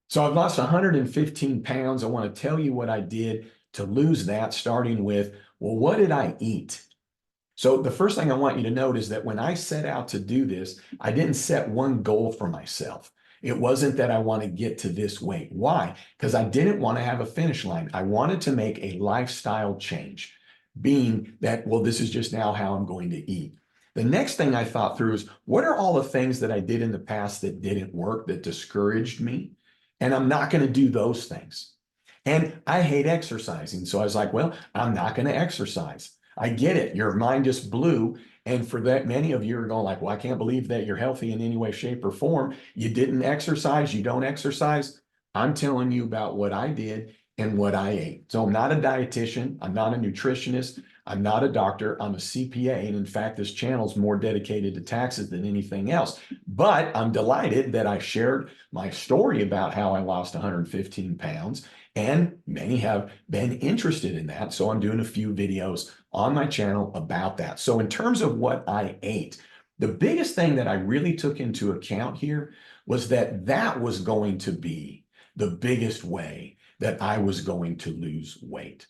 So I've lost 115 pounds. I want to tell you what I did to lose that, starting with, well, what did I eat? So the first thing I want you to note is that when I set out to do this, I didn't set one goal for myself. It wasn't that I want to get to this weight. Why? Because I didn't want to have a finish line. I wanted to make a lifestyle change, being that, well, this is just now how I'm going to eat. The next thing I thought through is what are all the things that I did in the past that didn't work, that discouraged me? And I'm not going to do those things. And I hate exercising. So I was like, well, I'm not going to exercise. I get it. Your mind just blew. And for that, many of you are going like, well, I can't believe that you're healthy in any way, shape, or form. You didn't exercise. You don't exercise. I'm telling you about what I did and what I ate. So I'm not a dietitian. I'm not a nutritionist. I'm not a doctor. I'm a CPA. And in fact, this channel is more dedicated to taxes than anything else. But I'm delighted that I shared my story about how I lost 115 pounds. And many have been interested in that. So I'm doing a few videos on my channel about that. So in terms of what I ate, the biggest thing that I really took into account here was that that was going to be the biggest way that I was going to lose weight.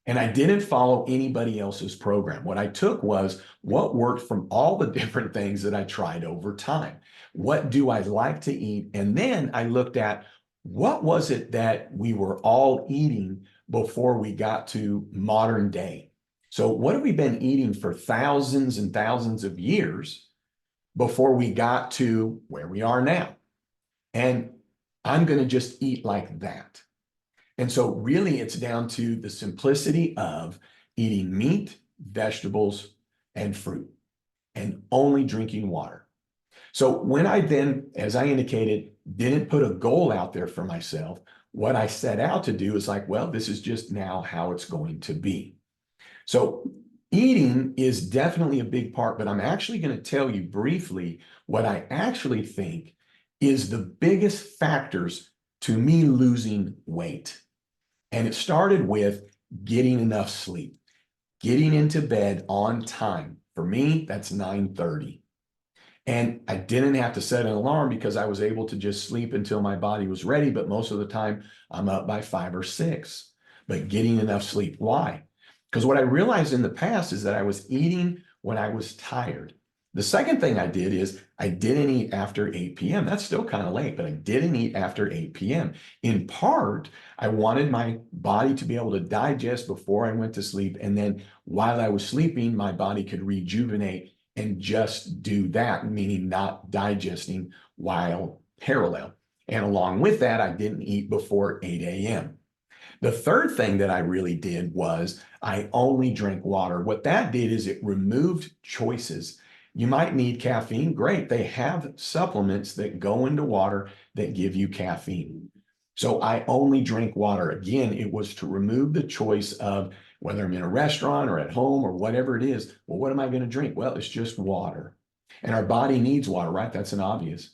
And I didn't follow anybody else's program. What I took was what worked from all the different things that I tried over time. What do I like to eat? And then I looked at what was it that we were all eating before we got to modern day? So what have we been eating for thousands and thousands of years before we got to where we are now? And I'm going to just eat like that. And so really it's down to the simplicity of eating meat, vegetables, and fruit, and only drinking water. So when I then, as I indicated, didn't put a goal out there for myself, what I set out to do is like, well, this is just now how it's going to be. So eating is definitely a big part, but I'm actually going to tell you briefly what I actually think is the biggest factors to me losing weight. And it started with getting enough sleep, getting into bed on time. For me, that's 9:30. And I didn't have to set an alarm because I was able to just sleep until my body was ready. But most of the time, I'm up by 5 or 6. But getting enough sleep. Why? Because what I realized in the past is that I was eating when I was tired. The second thing I did is I didn't eat after 8 p.m. That's still kind of late, but I didn't eat after 8 p.m. In part, I wanted my body to be able to digest before I went to sleep. And then while I was sleeping, my body could rejuvenate and just do that, meaning not digesting while parallel. And along with that, I didn't eat before 8 a.m. The third thing that I really did was I only drank water. What that did is it removed choices. You might need caffeine. Great. They have supplements that go into water that give you caffeine. So I only drink water. Again, it was to remove the choice of whether I'm in a restaurant or at home or whatever it is. Well, what am I going to drink? Well, it's just water. And our body needs water, right? That's an obvious.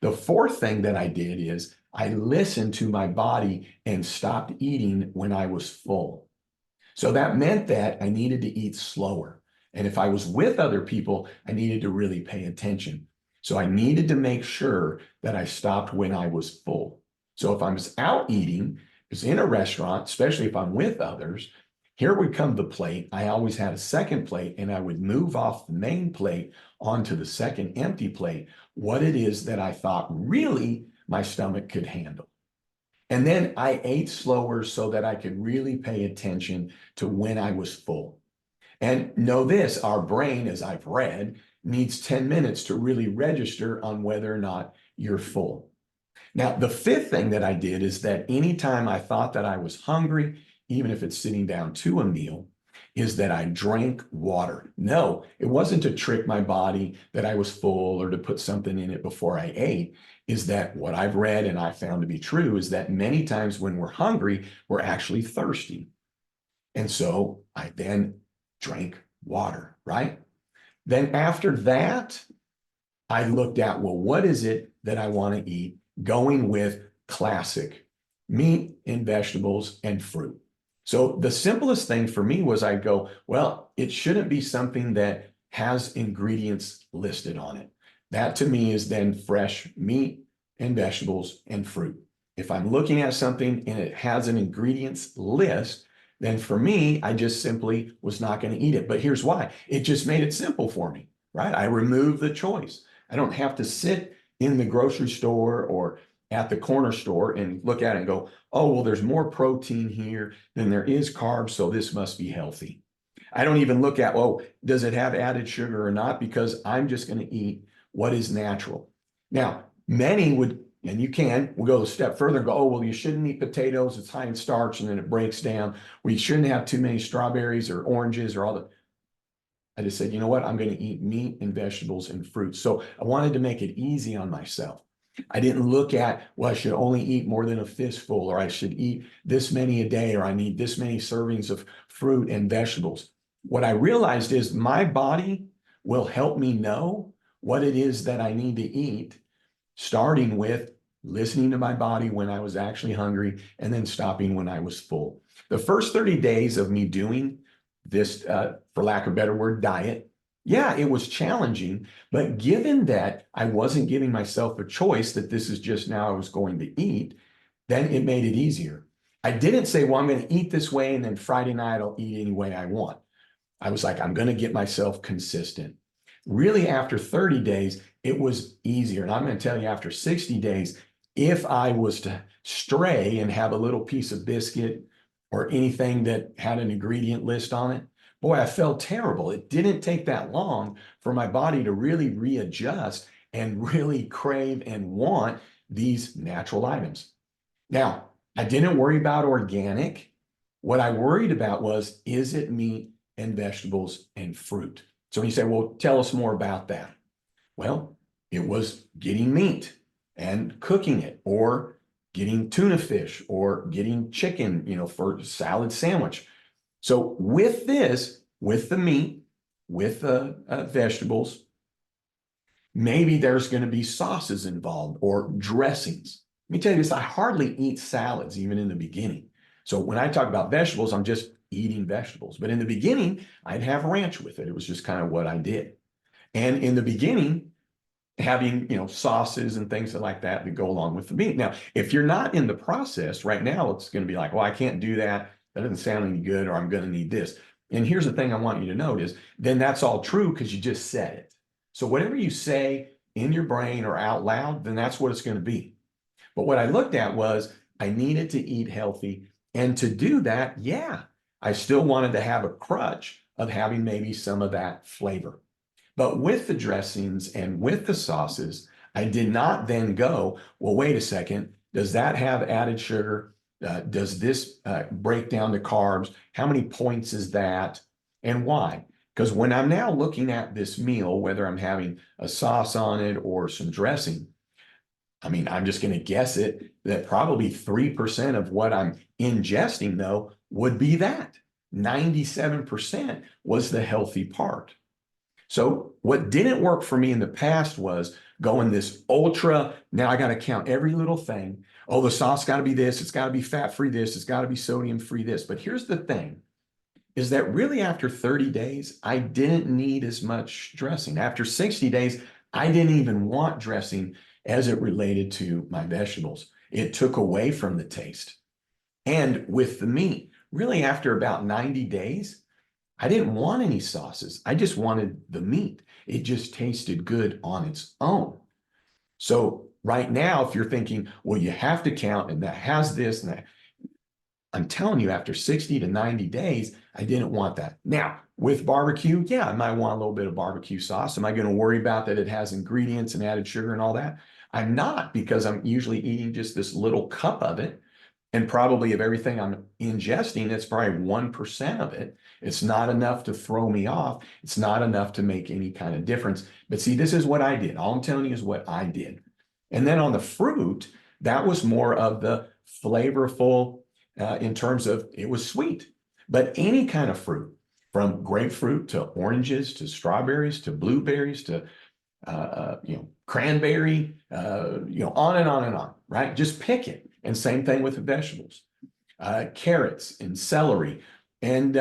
The fourth thing that I did is I listened to my body and stopped eating when I was full. So that meant that I needed to eat slower. And if I was with other people, I needed to really pay attention. So I needed to make sure that I stopped when I was full. So if I was out eating, was in a restaurant, especially if I'm with others, here would come the plate. I always had a second plate and I would move off the main plate onto the second empty plate, what it is that I thought really my stomach could handle. And then I ate slower so that I could really pay attention to when I was full. And know this, our brain, as I've read, needs 10 minutes to really register on whether or not you're full. Now, the fifth thing that I did is that anytime I thought that I was hungry, even if it's sitting down to a meal, is that I drank water. No, it wasn't to trick my body that I was full or to put something in it before I ate. Is that what I've read and I found to be true is that many times when we're hungry, we're actually thirsty. And so I then drank water, right? Then after that, I looked at, well, what is it that I want to eat? Going with classic meat and vegetables and fruit. So the simplest thing for me was I go, well, it shouldn't be something that has ingredients listed on it. That to me is then fresh meat and vegetables and fruit. If I'm looking at something and it has an ingredients list, then for me, I just simply was not going to eat it. But here's why. It just made it simple for me, right? I removed the choice. I don't have to sit in the grocery store or at the corner store and look at it and go, oh, well, there's more protein here than there is carbs, so this must be healthy. I don't even look at, oh, does it have added sugar or not? Because I'm just going to eat what is natural. Now, many would, and you can, we'll go a step further and go, oh, well, you shouldn't eat potatoes. It's high in starch and then it breaks down. Or you shouldn't have too many strawberries or oranges or all the. I just said, you know what? I'm going to eat meat and vegetables and fruits. So I wanted to make it easy on myself. I didn't look at, well, I should only eat more than a fistful, or I should eat this many a day, or I need this many servings of fruit and vegetables. What I realized is my body will help me know what it is that I need to eat, starting with listening to my body when I was actually hungry and then stopping when I was full. The first 30 days of me doing this, for lack of a better word, diet, yeah, it was challenging, but given that I wasn't giving myself a choice that this is just now I was going to eat, then it made it easier. I didn't say, well, I'm going to eat this way and then Friday night I'll eat any way I want. I was like, I'm going to get myself consistent. Really, after 30 days, it was easier. And I'm going to tell you, after 60 days, if I was to stray and have a little piece of biscuit or anything that had an ingredient list on it, boy, I felt terrible. It didn't take that long for my body to really readjust and really crave and want these natural items. Now, I didn't worry about organic. What I worried about was, is it meat and vegetables and fruit? So when you say, well, tell us more about that. Well, it was getting meat and cooking it, or getting tuna fish, or getting chicken, for salad sandwich. So with this, with the meat, with the vegetables, maybe there's going to be sauces involved or dressings. Let me tell you this, I hardly eat salads even in the beginning. So when I talk about vegetables, I'm just eating vegetables. But in the beginning, I'd have ranch with it. It was just kind of what I did. And in the beginning, having, sauces and things like that go along with the meat. Now, if you're not in the process right now, it's going to be like, well, I can't do that. That doesn't sound any good, or I'm going to need this. And here's the thing I want you to note is, then that's all true because you just said it. So whatever you say in your brain or out loud, then that's what it's going to be. But what I looked at was, I needed to eat healthy. And to do that, yeah, I still wanted to have a crutch of having maybe some of that flavor. But with the dressings and with the sauces, I did not then go, well, wait a second, does that have added sugar? Does this break down the carbs? How many points is that? And why? Because when I'm now looking at this meal, whether I'm having a sauce on it or some dressing, I mean, I'm just going to guess it that probably 3% of what I'm ingesting, though, would be that. 97% was the healthy part. So what didn't work for me in the past was going this ultra, now I got to count every little thing. Oh, the sauce got to be this, it's got to be fat-free this, it's got to be sodium-free this. But here's the thing, is that really after 30 days, I didn't need as much dressing. After 60 days, I didn't even want dressing as it related to my vegetables. It took away from the taste. And with the meat, really after about 90 days, I didn't want any sauces. I just wanted the meat. It just tasted good on its own. So right now, if you're thinking, well, you have to count and that has this and that, I'm telling you, after 60 to 90 days, I didn't want that. Now, with barbecue, yeah, I might want a little bit of barbecue sauce. Am I going to worry about that it has ingredients and added sugar and all that? I'm not, because I'm usually eating just this little cup of it. And probably of everything I'm ingesting, it's probably 1% of it. It's not enough to throw me off. It's not enough to make any kind of difference. But see, this is what I did. All I'm telling you is what I did. And then on the fruit, that was more of the flavorful, in terms of it was sweet. But any kind of fruit, from grapefruit to oranges to strawberries to blueberries to cranberry, on and on and on, right? Just pick it. And same thing with the vegetables, carrots and celery. And,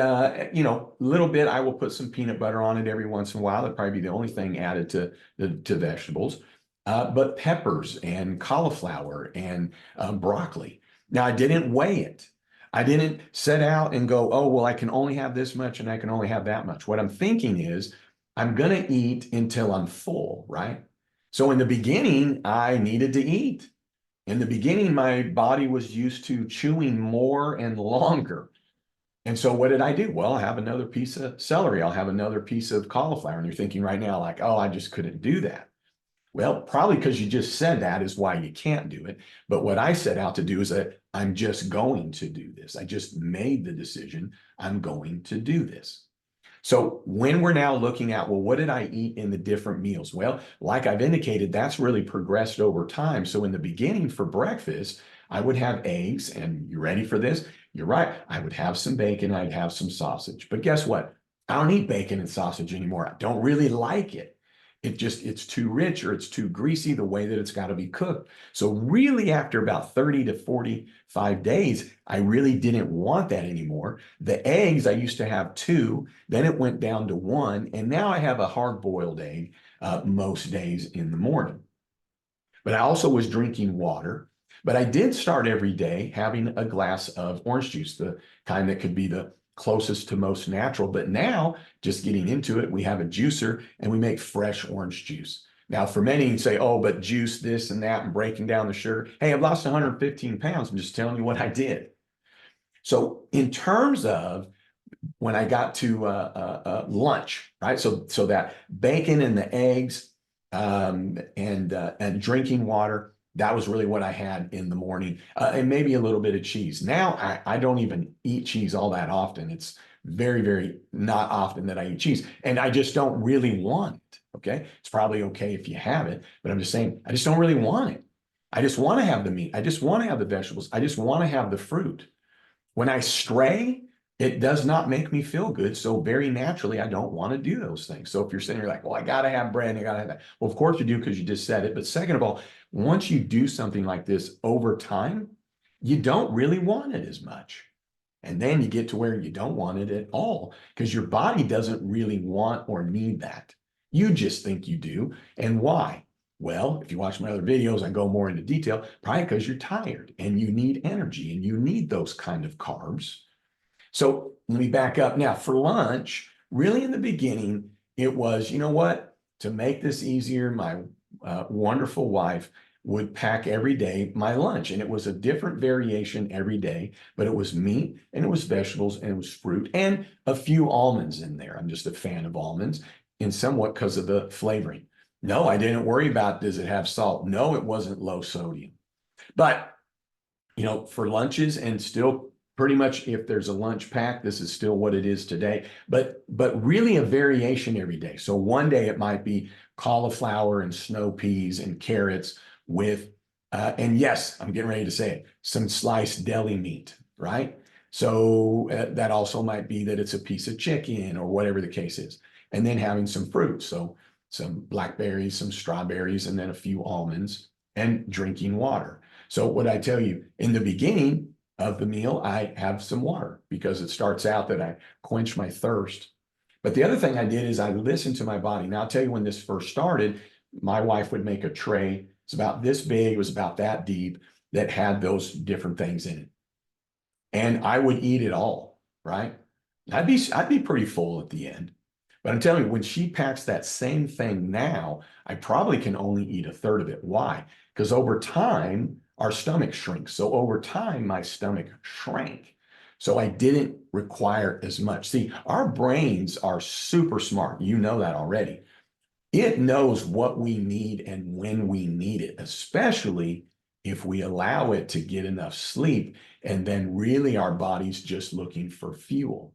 little bit, I will put some peanut butter on it every once in a while. That'd probably be the only thing added to vegetables. but peppers and cauliflower and broccoli. Now, I didn't weigh it. I didn't set out and go, oh, well, I can only have this much and I can only have that much. What I'm thinking is I'm going to eat until I'm full, right? So in the beginning, I needed to eat. In the beginning, my body was used to chewing more and longer. And so what did I do? Well, I have another piece of celery. I'll have another piece of cauliflower. And you're thinking right now, like, oh, I just couldn't do that. Well, probably because you just said that is why you can't do it. But what I set out to do is that I'm just going to do this. I just made the decision. I'm going to do this. So when we're now looking at, well, what did I eat in the different meals? Well, like I've indicated, that's really progressed over time. So in the beginning for breakfast, I would have eggs, and you ready for this? You're right. I would have some bacon, I'd have some sausage. But guess what? I don't eat bacon and sausage anymore. I don't really like it. It's too rich or it's too greasy the way that it's got to be cooked. So really after about 30 to 45 days, I really didn't want that anymore. The eggs, I used to have two, then it went down to one, and now I have a hard-boiled egg most days in the morning. But I also was drinking water. But I did start every day having a glass of orange juice, the kind that could be the closest to most natural. But now, just getting into it, we have a juicer and we make fresh orange juice. Now, for many, you say, oh, but juice this and that and breaking down the sugar. Hey, I've lost 115 pounds. I'm just telling you what I did. So in terms of when I got to lunch, right? So that bacon and the eggs and drinking water, that was really what I had in the morning, and maybe a little bit of cheese. Now I don't even eat cheese all that often. It's very, very not often that I eat cheese, and I just don't really want it. Okay, it's probably okay if you have it, but I'm just saying I just don't really want it. I just want to have the meat. I just want to have the vegetables. I just want to have the fruit. When I stray, it does not make me feel good. So very naturally, I don't want to do those things. So if you're sitting here like, well, I got to have bread and I got to have that. Well, of course you do because you just said it. But second of all, once you do something like this over time, you don't really want it as much. And then you get to where you don't want it at all because your body doesn't really want or need that. You just think you do. And why? Well, if you watch my other videos, I go more into detail, probably because you're tired and you need energy and you need those kind of carbs. So let me back up. Now, for lunch, really in the beginning, it was, you know what? To make this easier, my wonderful wife would pack every day my lunch. And it was a different variation every day, but it was meat and it was vegetables and it was fruit and a few almonds in there. I'm just a fan of almonds and somewhat because of the flavoring. No, I didn't worry about does it have salt? No, it wasn't low sodium. But for lunches and still pretty much if there's a lunch pack, this is still what it is today, but really a variation every day. So one day it might be cauliflower and snow peas and carrots with, and yes, I'm getting ready to say it, some sliced deli meat, right? So that also might be that it's a piece of chicken or whatever the case is. And then having some fruit. So some blackberries, some strawberries, and then a few almonds and drinking water. So what I tell you in the beginning of the meal, I have some water because it starts out that I quench my thirst. But the other thing I did is I listened to my body. Now I'll tell you when this first started, my wife would make a tray. It's about this big, it was about that deep that had those different things in it. And I would eat it all, right? I'd be pretty full at the end. But I'm telling you, when she packs that same thing now, I probably can only eat a third of it. Why? Because over time, our stomach shrinks. So over time, my stomach shrank. So I didn't require as much. See, our brains are super smart. You know that already. It knows what we need and when we need it, especially if we allow it to get enough sleep. And then really our body's just looking for fuel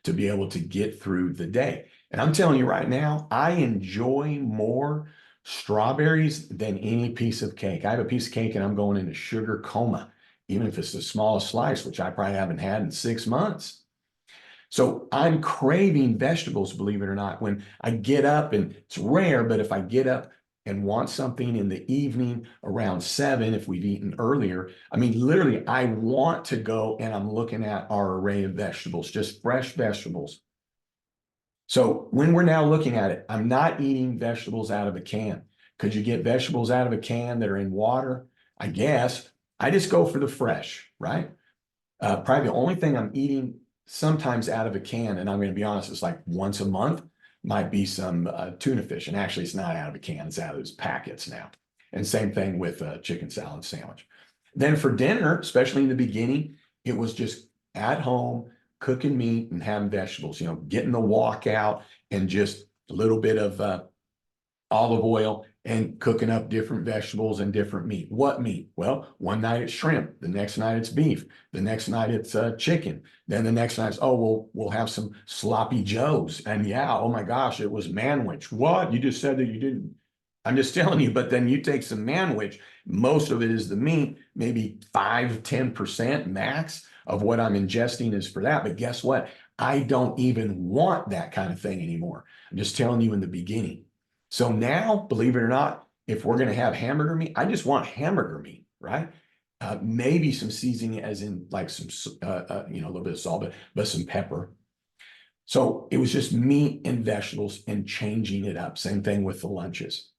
to be able to get through the day. And I'm telling you right now, I enjoy more strawberries than any piece of cake. I have a piece of cake and I'm going into sugar coma, even if it's the smallest slice, which I probably haven't had in 6 months. So I'm craving vegetables, believe it or not, when I get up, and it's rare, but if I get up and want something in the evening around 7, if we've eaten earlier, I mean, literally, I want to go and I'm looking at our array of vegetables, just fresh vegetables. So when we're now looking at it, I'm not eating vegetables out of a can. Could you get vegetables out of a can that are in water? I guess. I just go for the fresh, right? Probably the only thing I'm eating sometimes out of a can, and I'm going to be honest, it's like once a month, might be some tuna fish. And actually, it's not out of a can, it's out of those packets now. And same thing with a chicken salad sandwich. Then for dinner, especially in the beginning, it was just at home, cooking meat and having vegetables, getting the wok out and just a little bit of olive oil and cooking up different vegetables and different meat. What meat? Well, one night it's shrimp, the next night it's beef, the next night it's chicken. Then the next night it's, oh, we'll have some sloppy joes. And yeah, oh my gosh, it was manwich. What? You just said that you didn't. I'm just telling you, but then you take some manwich, most of it is the meat, maybe 5-10% max of what I'm ingesting is for that. But guess what? I don't even want that kind of thing anymore. I'm just telling you in the beginning. So now, believe it or not, if we're going to have hamburger meat, I just want hamburger meat, right? Maybe some seasoning, as in like some, a little bit of salt, but some pepper. So it was just meat and vegetables and changing it up. Same thing with the lunches.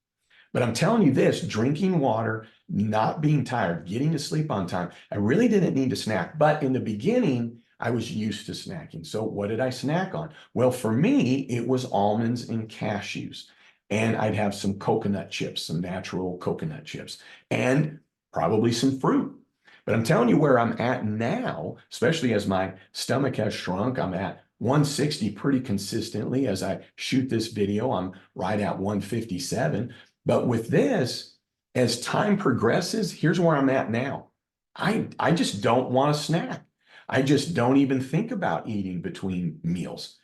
But I'm telling you this, drinking water, not being tired, getting to sleep on time, I really didn't need to snack. But in the beginning, I was used to snacking. So what did I snack on? Well, for me, it was almonds and cashews. And I'd have some coconut chips, some natural coconut chips, and probably some fruit. But I'm telling you where I'm at now, especially as my stomach has shrunk, I'm at 160 pretty consistently. As I shoot this video, I'm right at 157. But with this, as time progresses, here's where I'm at now. I just don't want to snack. I just don't even think about eating between meals.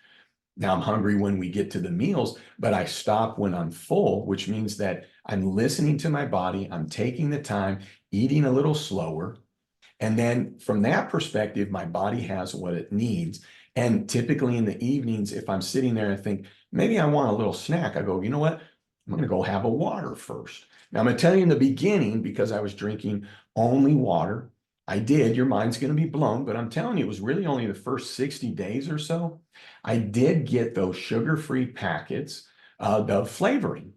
Now I'm hungry when we get to the meals, but I stop when I'm full, which means that I'm listening to my body. I'm taking the time, eating a little slower. And then from that perspective, my body has what it needs. And typically in the evenings, if I'm sitting there and think, maybe I want a little snack, I go, you know what? I'm going to go have a water first. Now I'm going to tell you in the beginning, because I was drinking only water, I did, your mind's going to be blown, but I'm telling you, it was really only the first 60 days or so. I did get those sugar-free packets, the flavoring,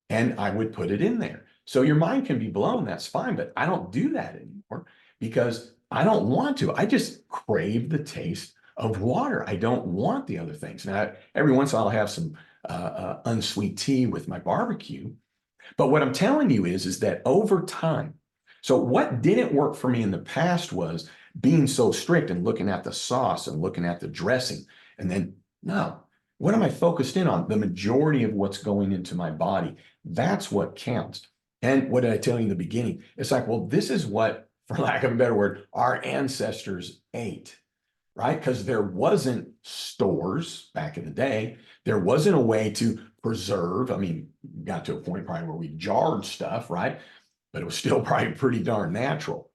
and I would put it in there. So your mind can be blown, that's fine, but I don't do that anymore because I don't want to. I just crave the taste of water. I don't want the other things. Now, every once in a while I'll have some unsweet tea with my barbecue. But what I'm telling you is that over time, so what didn't work for me in the past was being so strict and looking at the sauce and looking at the dressing. And then, no, what am I focused in on? The majority of what's going into my body. That's what counts. And what did I tell you in the beginning? It's like, well, this is what, for lack of a better word, our ancestors ate, right? Because there wasn't stores back in the day. There wasn't a way to preserve. I mean, got to a point probably where we jarred stuff, right? But it was still probably pretty darn natural.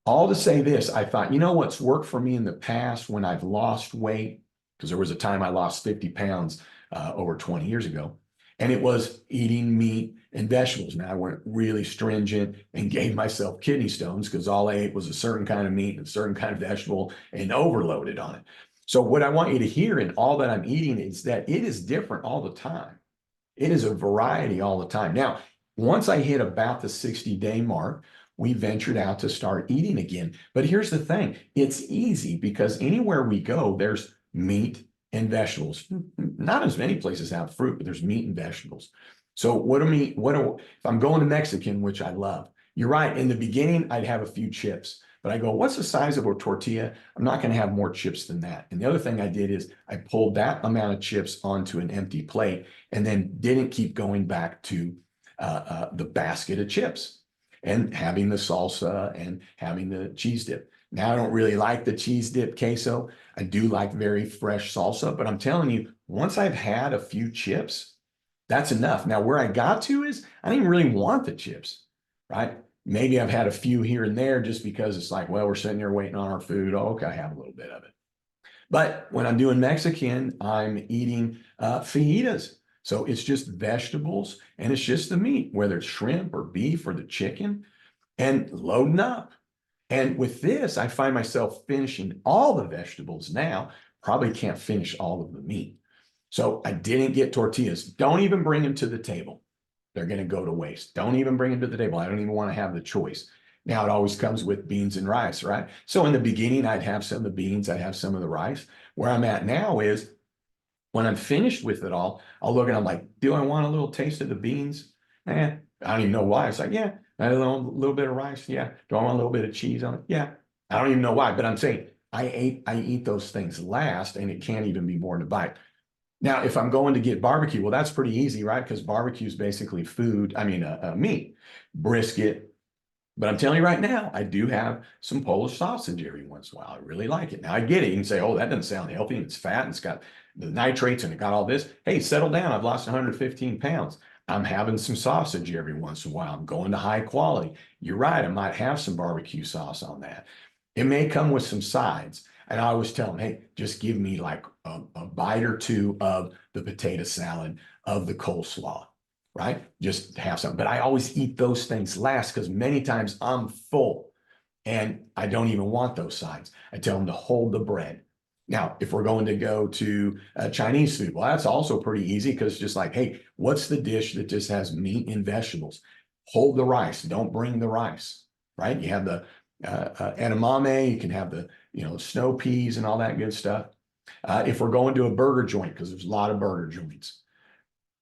All to say this, I thought, you know what's worked for me in the past when I've lost weight, because there was a time I lost 50 pounds over 20 years ago, and it was eating meat and vegetables. Now I went really stringent and gave myself kidney stones because all I ate was a certain kind of meat and a certain kind of vegetable and overloaded on it. So what I want you to hear in all that I'm eating is that it is different all the time. It is a variety all the time. Now, once I hit about the 60-day mark, we ventured out to start eating again. But here's the thing, it's easy because anywhere we go, there's meat and vegetables. Not as many places have fruit, but there's meat and vegetables. So if I'm going to Mexican, which I love, you're right. In the beginning, I'd have a few chips, but I go, what's the size of a tortilla? I'm not going to have more chips than that. And the other thing I did is I pulled that amount of chips onto an empty plate and then didn't keep going back to the basket of chips and having the salsa and having the cheese dip. Now, I don't really like the cheese dip queso. I do like very fresh salsa, but I'm telling you, once I've had a few chips, that's enough. Now, where I got to is I didn't really want the chips, right? Maybe I've had a few here and there just because it's like, well, we're sitting there waiting on our food. Oh, okay, I have a little bit of it. But when I'm doing Mexican, I'm eating fajitas. So it's just vegetables and it's just the meat, whether it's shrimp or beef or the chicken, and loading up. And with this, I find myself finishing all the vegetables now, probably can't finish all of the meat. So I didn't get tortillas. Don't even bring them to the table. They're going to go to waste. Don't even bring them to the table. I don't even want to have the choice. Now it always comes with beans and rice, right? So in the beginning, I'd have some of the beans, I'd have some of the rice. Where I'm at now is when I'm finished with it all, I'll look and I'm like, do I want a little taste of the beans? I don't even know why. It's like, yeah, I don't know, a little bit of rice. Yeah. Do I want a little bit of cheese on it? Yeah. I don't even know why, but I'm saying I eat those things last, and it can't even be more than a bite. Now, if I'm going to get barbecue, well, that's pretty easy, right? Because barbecue is basically food. I mean, meat, brisket. But I'm telling you right now, I do have some Polish sausage every once in a while. I really like it. Now I get it. You can say, oh, that doesn't sound healthy, and it's fat and it's got the nitrates and it got all this. Hey, settle down. I've lost 115 pounds. I'm having some sausage every once in a while. I'm going to high quality. You're right. I might have some barbecue sauce on that. It may come with some sides. And I always tell them, hey, just give me like a bite or two of the potato salad, of the coleslaw, right? Just have some. But I always eat those things last because many times I'm full and I don't even want those sides. I tell them to hold the bread. Now, if we're going to go to Chinese food, well, that's also pretty easy because it's just like, hey, what's the dish that just has meat and vegetables? Hold the rice. Don't bring the rice, right? You have the edamame. You can have the snow peas and all that good stuff. If we're going to a burger joint, because there's a lot of burger joints,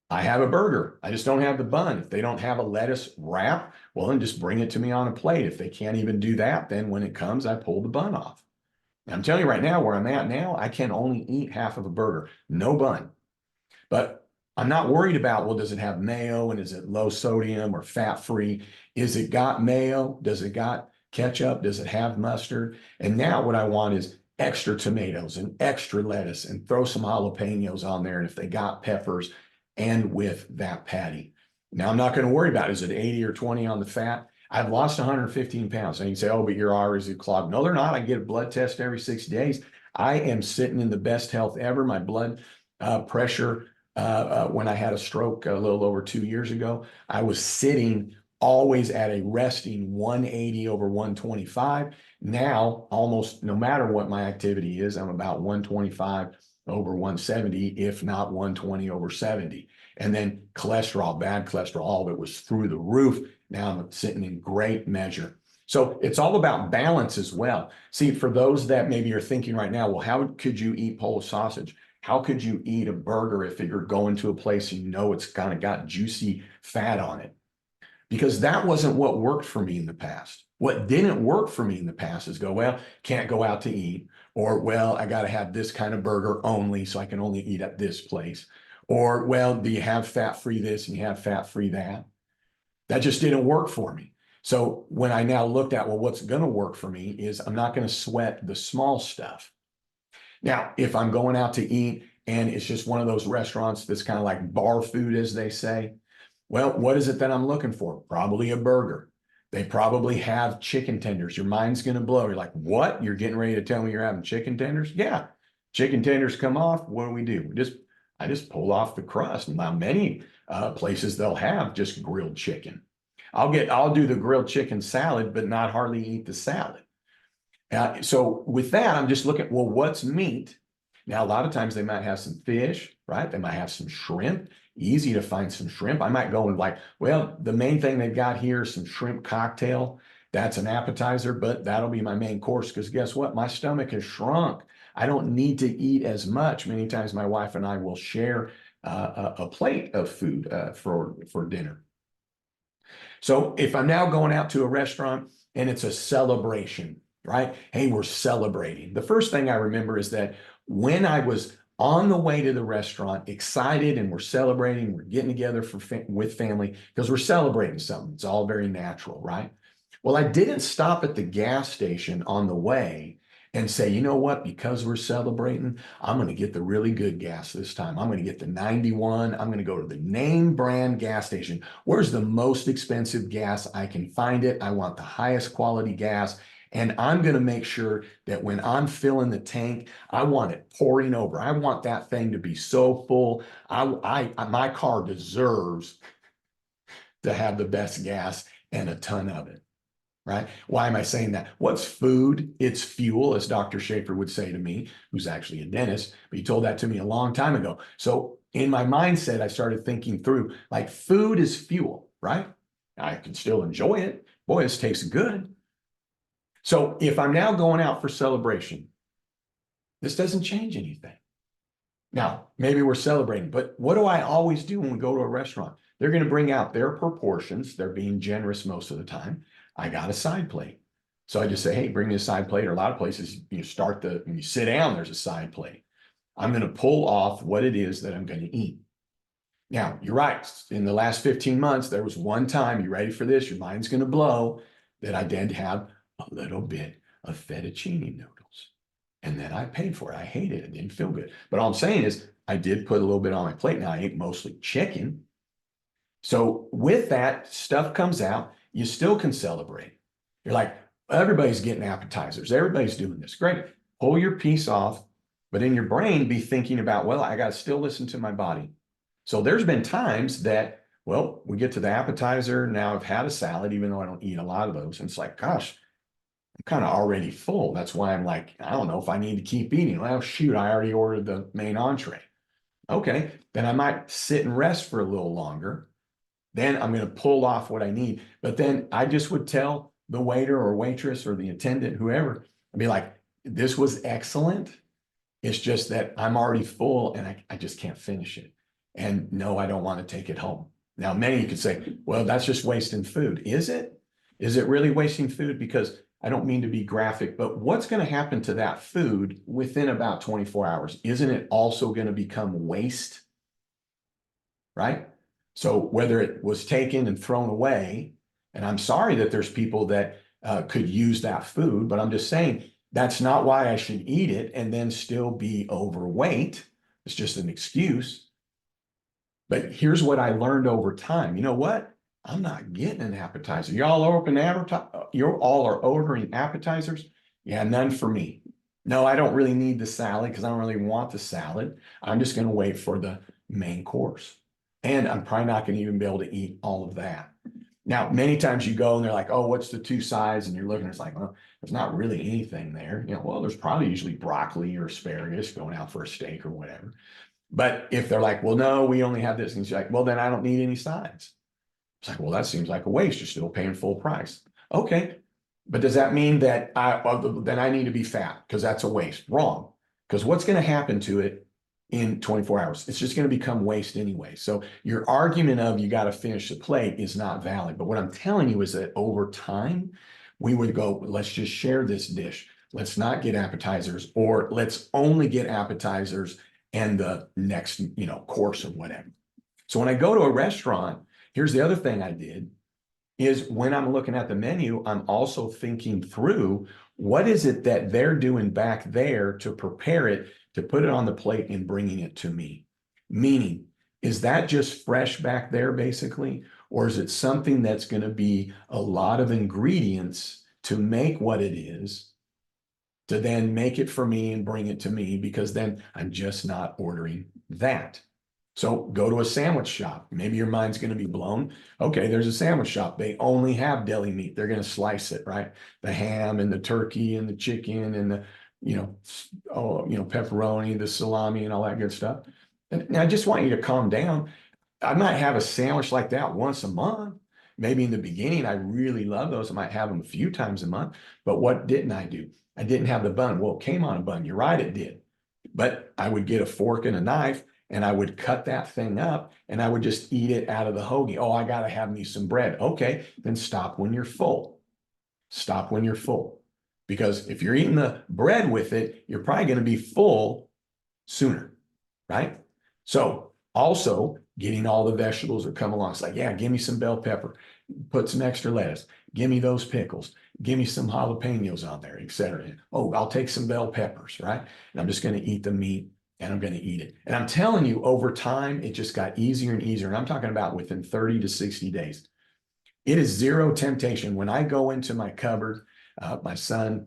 I have a burger. I just don't have the bun. If they don't have a lettuce wrap, well, then just bring it to me on a plate. If they can't even do that, then when it comes, I pull the bun off. And I'm telling you right now, where I'm at now, I can only eat half of a burger, no bun. But I'm not worried about, well, does it have mayo and is it low sodium or fat free? Is it got mayo? Does it got ketchup? Does it have mustard? And now what I want is extra tomatoes and extra lettuce and throw some jalapenos on there. And if they got peppers, and with that patty. Now I'm not going to worry about, is it 80 or 20 on the fat? I've lost 115 pounds. And you can say, oh, but your arteries are clogged. No, they're not. I get a blood test every 6 days. I am sitting in the best health ever. My blood pressure, when I had a stroke a little over 2 years ago, I was sitting always at a resting 180 over 125. Now, almost no matter what my activity is, I'm about 125 over 170, if not 120 over 70. And then cholesterol, bad cholesterol, all of it was through the roof. Now I'm sitting in great measure. So it's all about balance as well. See, for those that maybe are thinking right now, well, how could you eat Polish sausage? How could you eat a burger if you're going to a place you know it's kind of got juicy fat on it? Because that wasn't what worked for me in the past. What didn't work for me in the past is go, well, can't go out to eat, or, well, I got to have this kind of burger only, so I can only eat at this place. Or, well, do you have fat-free this and you have fat-free that? That just didn't work for me. So when I now looked at, well, what's going to work for me is I'm not going to sweat the small stuff. Now, if I'm going out to eat and it's just one of those restaurants that's kind of like bar food, as they say, well, what is it that I'm looking for? Probably a burger. They probably have chicken tenders. Your mind's going to blow. You're like, what? You're getting ready to tell me you're having chicken tenders? Yeah. Chicken tenders come off. What do? I just pull off the crust. Now, many places they'll have just grilled chicken. I'll do the grilled chicken salad, but not hardly eat the salad. So with that, I'm just looking, well, what's meat? Now, a lot of times they might have some fish, right? They might have some shrimp. Easy to find some shrimp. I might go and like, well, the main thing they've got here is some shrimp cocktail. That's an appetizer, but that'll be my main course because guess what? My stomach has shrunk. I don't need to eat as much. Many times my wife and I will share a plate of food for dinner. So if I'm now going out to a restaurant and it's a celebration, right? Hey, we're celebrating. The first thing I remember is that when I was on the way to the restaurant, excited, and we're celebrating, we're getting together with family because we're celebrating something. It's all very natural, right? Well, I didn't stop at the gas station on the way and say, you know what, because we're celebrating, I'm going to get the really good gas this time. I'm going to get the 91. I'm going to go to the name brand gas station. Where's the most expensive gas I can find it? I want the highest quality gas. And I'm going to make sure that when I'm filling the tank, I want it pouring over. I want that thing to be so full. My car deserves to have the best gas and a ton of it. Right? Why am I saying that? What's food? It's fuel, as Dr. Schaefer would say to me, who's actually a dentist, but he told that to me a long time ago. So in my mindset, I started thinking through like food is fuel, right? I can still enjoy it. Boy, this tastes good. So if I'm now going out for celebration, this doesn't change anything. Now, maybe we're celebrating, but what do I always do when we go to a restaurant? They're going to bring out their proportions. They're being generous most of the time. I got a side plate. So I just say, hey, bring me a side plate. Or a lot of places, when you sit down, there's a side plate. I'm going to pull off what it is that I'm going to eat. Now, you're right. In the last 15 months, there was one time, you ready for this? Your mind's going to blow, that I did have a little bit of fettuccine noodles. And then I paid for it. I hated it. It didn't feel good. But all I'm saying is I did put a little bit on my plate. Now I ate mostly chicken. So with that, stuff comes out, you still can celebrate. You're like, everybody's getting appetizers. Everybody's doing this. Great. Pull your piece off, but in your brain, be thinking about, well, I got to still listen to my body. So there's been times that, well, we get to the appetizer. Now I've had a salad, even though I don't eat a lot of those. And it's like, gosh, I'm kind of already full. That's why I'm like, I don't know if I need to keep eating. Well, shoot, I already ordered the main entree. Okay, then I might sit and rest for a little longer. Then I'm going to pull off what I need. But then I just would tell the waiter or waitress or the attendant, whoever, I'd be like, this was excellent. It's just that I'm already full and I just can't finish it. And no, I don't want to take it home. Now, many could say, well, that's just wasting food. Is it? Is it really wasting food? Because I don't mean to be graphic, but what's going to happen to that food within about 24 hours? Isn't it also going to become waste? Right? So whether it was taken and thrown away, and I'm sorry that there's people that could use that food, but I'm just saying that's not why I should eat it and then still be overweight. It's just an excuse. But here's what I learned over time. You know what? I'm not getting an appetizer. You're all are ordering appetizers. Yeah, none for me. No, I don't really need the salad because I don't really want the salad. I'm just going to wait for the main course. And I'm probably not going to even be able to eat all of that. Now, many times you go and they're like, oh, what's the two sides? And you're looking, it's like, well, there's not really anything there. Well, there's probably usually broccoli or asparagus going out for a steak or whatever. But if they're like, well, no, we only have this, and you're like, well, then I don't need any sides. It's like, well, that seems like a waste. You're still paying full price. Okay. But does that mean that then I need to be fat because that's a waste? Wrong. Because what's going to happen to it in 24 hours? It's just going to become waste anyway. So your argument of you got to finish the plate is not valid. But what I'm telling you is that over time, we would go, let's just share this dish. Let's not get appetizers, or let's only get appetizers and the next, course or whatever. So when I go to a restaurant, here's the other thing I did is when I'm looking at the menu, I'm also thinking through what is it that they're doing back there to prepare it, to put it on the plate and bringing it to me. Meaning, is that just fresh back there basically? Or is it something that's going to be a lot of ingredients to make what it is, to then make it for me and bring it to me, because then I'm just not ordering that. So go to a sandwich shop. Maybe your mind's going to be blown. Okay, there's a sandwich shop. They only have deli meat. They're going to slice it, right? The ham and the turkey and the chicken and the, pepperoni, the salami and all that good stuff. And I just want you to calm down. I might have a sandwich like that once a month. Maybe in the beginning, I really love those. I might have them a few times a month. But what didn't I do? I didn't have the bun. Well, it came on a bun. You're right, it did. But I would get a fork and a knife and I would cut that thing up and I would just eat it out of the hoagie. Oh, I got to have me some bread. Okay, then stop when you're full. Stop when you're full. Because if you're eating the bread with it, you're probably going to be full sooner, right? So also getting all the vegetables that come along. It's like, yeah, give me some bell pepper, put some extra lettuce, give me those pickles, give me some jalapenos on there, etc. Oh, I'll take some bell peppers, right? And I'm just going to eat the meat and I'm going to eat it. And I'm telling you, over time, it just got easier and easier. And I'm talking about within 30 to 60 days. It is zero temptation. When I go into my cupboard, my son,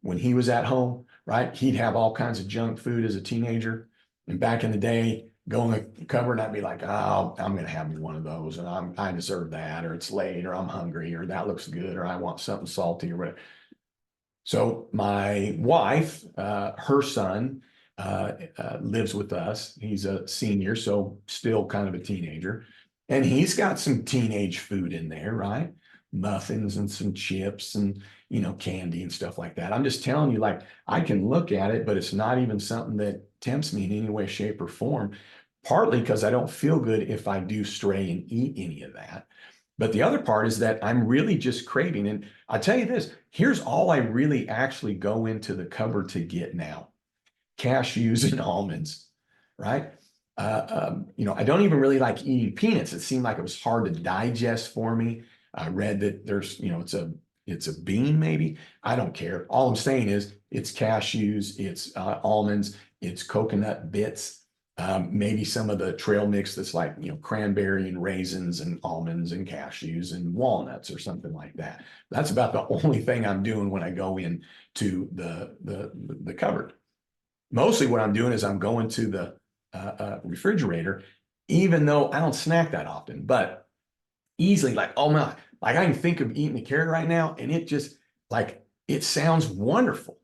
when he was at home, right, he'd have all kinds of junk food as a teenager. And back in the day, go in the cupboard, I'd be like, oh, I'm going to have me one of those, and I deserve that, or it's late, or I'm hungry, or that looks good, or I want something salty, or whatever. So my wife, her son, lives with us. He's a senior, so still kind of a teenager. And he's got some teenage food in there, right? Muffins and some chips and, candy and stuff like that. I'm just telling you, like, I can look at it, but it's not even something that tempts me in any way, shape, or form, partly because I don't feel good if I do stray and eat any of that. But the other part is that I'm really just craving. And I'll tell you this, here's all I really actually go into the cupboard to get now: cashews and almonds, right? I don't even really like eating peanuts. It seemed like it was hard to digest for me. I read that there's, it's a bean maybe. I don't care. All I'm saying is it's cashews, it's almonds, it's coconut bits, maybe some of the trail mix that's like, cranberry and raisins and almonds and cashews and walnuts or something like that. That's about the only thing I'm doing when I go in to the cupboard. Mostly what I'm doing is I'm going to the refrigerator, even though I don't snack that often, but easily like, oh my, like I can think of eating a carrot right now and it just like, it sounds wonderful.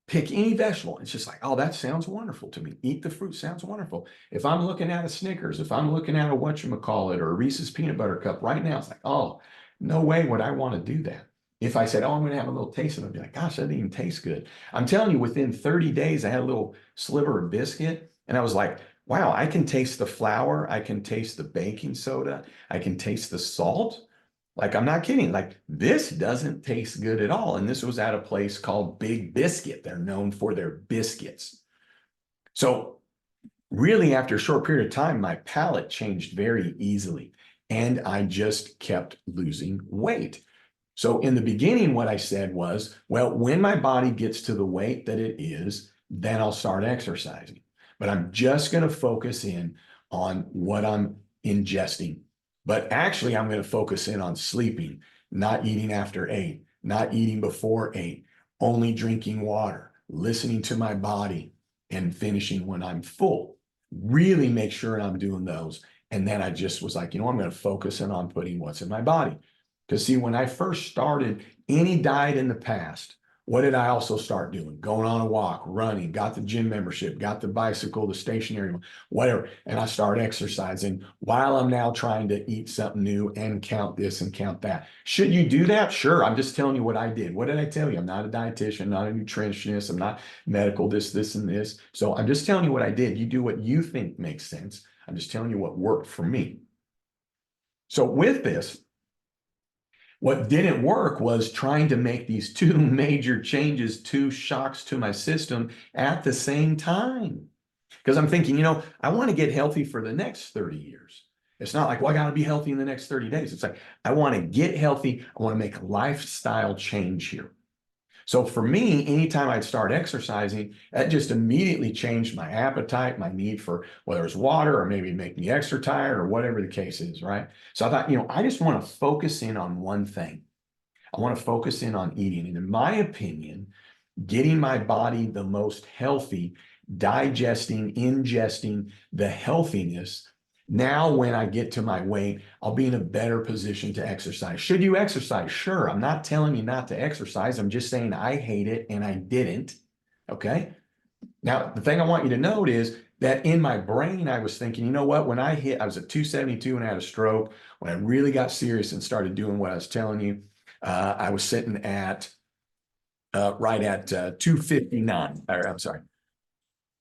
Pick any vegetable. It's just like, oh, that sounds wonderful to me. Eat the fruit, sounds wonderful. If I'm looking at a Snickers, if I'm looking at a whatchamacallit or a Reese's peanut butter cup right now, it's like, oh, no way would I want to do that. If I said, oh, I'm going to have a little taste of it, I'd be like, gosh, that didn't even taste good. I'm telling you, within 30 days, I had a little sliver of biscuit and I was like, wow, I can taste the flour. I can taste the baking soda. I can taste the salt. Like, I'm not kidding. Like, this doesn't taste good at all. And this was at a place called Big Biscuit. They're known for their biscuits. So really, after a short period of time, my palate changed very easily and I just kept losing weight. So in the beginning, what I said was, well, when my body gets to the weight that it is, then I'll start exercising. But I'm just going to focus in on what I'm ingesting. But actually, I'm going to focus in on sleeping, not eating after 8, not eating before 8, only drinking water, listening to my body, and finishing when I'm full. Really make sure I'm doing those. And then I just was like, I'm going to focus in on putting what's in my body. Because see, when I first started any diet in the past, what did I also start doing? Going on a walk, running, got the gym membership, got the bicycle, the stationary one, whatever. And I started exercising while I'm now trying to eat something new and count this and count that. Should you do that? Sure. I'm just telling you what I did. What did I tell you? I'm not a dietitian, not a nutritionist. I'm not medical, this, and this. So I'm just telling you what I did. You do what you think makes sense. I'm just telling you what worked for me. So with this, what didn't work was trying to make these two major changes, two shocks to my system at the same time. Because I'm thinking, I want to get healthy for the next 30 years. It's not like, well, I got to be healthy in the next 30 days. It's like, I want to get healthy. I want to make a lifestyle change here. So for me, anytime I'd start exercising, that just immediately changed my appetite, my need for whether it's water or maybe make me extra tired or whatever the case is, right? So I thought, I just want to focus in on one thing. I want to focus in on eating. And in my opinion, getting my body the most healthy, digesting, ingesting the healthiness. Now, when I get to my weight, I'll be in a better position to exercise. Should you exercise? Sure. I'm not telling you not to exercise. I'm just saying I hate it and I didn't. Okay. Now, the thing I want you to note is that in my brain, I was thinking, you know what? When I was at 272 and I had a stroke, when I really got serious and started doing what I was telling you, I was sitting at right at 259. Or, I'm sorry.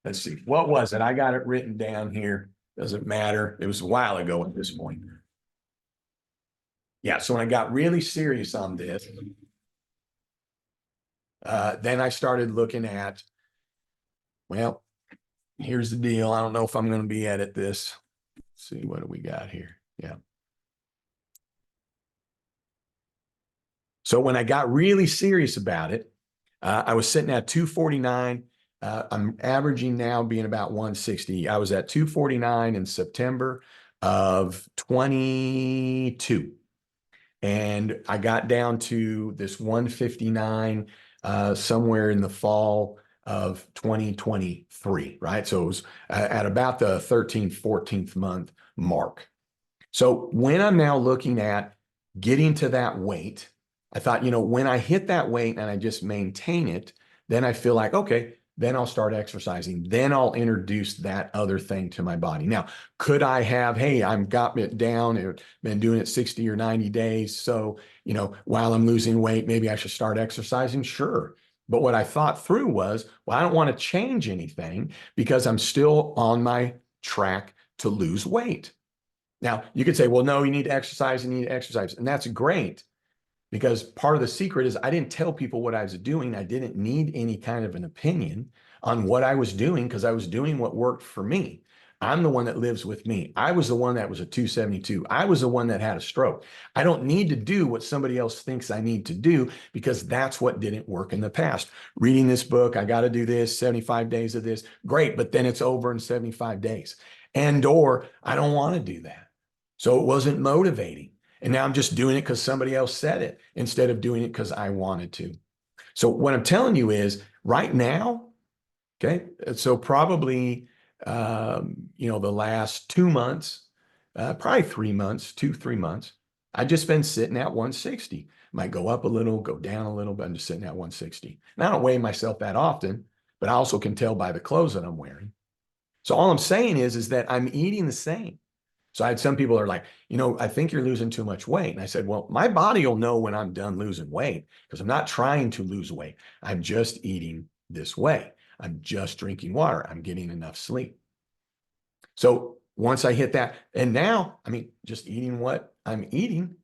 Let's see. What was it? I got it written down here. Doesn't matter. It was a while ago at this point. Yeah. So when I got really serious on this, then I started looking at, well, here's the deal. I don't know if I'm going to be at this. Let's see, what do we got here? Yeah. So when I got really serious about it, I was sitting at 249. I'm averaging now being about 160. I was at 249 in September of 22. And I got down to this 159 somewhere in the fall of 2023, right? So it was at about the 13th, 14th month mark. So when I'm now looking at getting to that weight, I thought, when I hit that weight and I just maintain it, then I feel like, okay, then I'll start exercising. Then I'll introduce that other thing to my body. Now, could I have, hey, I've got it down, I've been doing it 60 or 90 days. So, while I'm losing weight, maybe I should start exercising. Sure. But what I thought through was, well, I don't want to change anything because I'm still on my track to lose weight. Now, you could say, well, no, you need to exercise, you need to exercise. And that's great because part of the secret is I didn't tell people what I was doing. I didn't need any kind of an opinion on what I was doing because I was doing what worked for me. I'm the one that lives with me. I was the one that was a 272. I was the one that had a stroke. I don't need to do what somebody else thinks I need to do because that's what didn't work in the past. Reading this book, I got to do this, 75 days of this. Great, but then it's over in 75 days. Or I don't want to do that. So it wasn't motivating. And now I'm just doing it because somebody else said it instead of doing it because I wanted to. So what I'm telling you is right now, okay, so probably, the last 2 months, probably 3 months, 3 months, I've just been sitting at 160. Might go up a little, go down a little, but I'm just sitting at 160. And I don't weigh myself that often, but I also can tell by the clothes that I'm wearing. So all I'm saying is that I'm eating the same. So I had some people are like, I think you're losing too much weight. And I said, well, my body will know when I'm done losing weight because I'm not trying to lose weight. I'm just eating this way. I'm just drinking water. I'm getting enough sleep. So once I hit that, and now, just eating what I'm eating,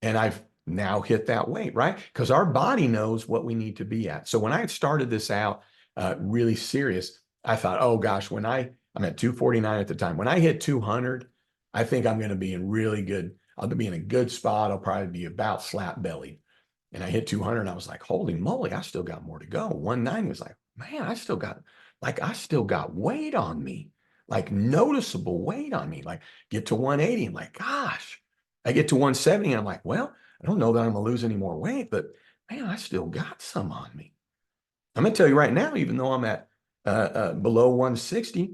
and I've now hit that weight, right? Because our body knows what we need to be at. So when I started this out really serious, I thought, oh gosh, I'm at 249 at the time. When I hit 200, I think I'm going to be in really good, I'll be in a good spot. I'll probably be about flat bellied. And I hit 200 and I was like, holy moly, I still got more to go. 190 was like, man, I still got weight on me, like noticeable weight on me. Like get to 180 and like, gosh, I get to 170 and I'm like, well, I don't know that I'm gonna lose any more weight, but man, I still got some on me. I'm gonna tell you right now, even though I'm at below 160,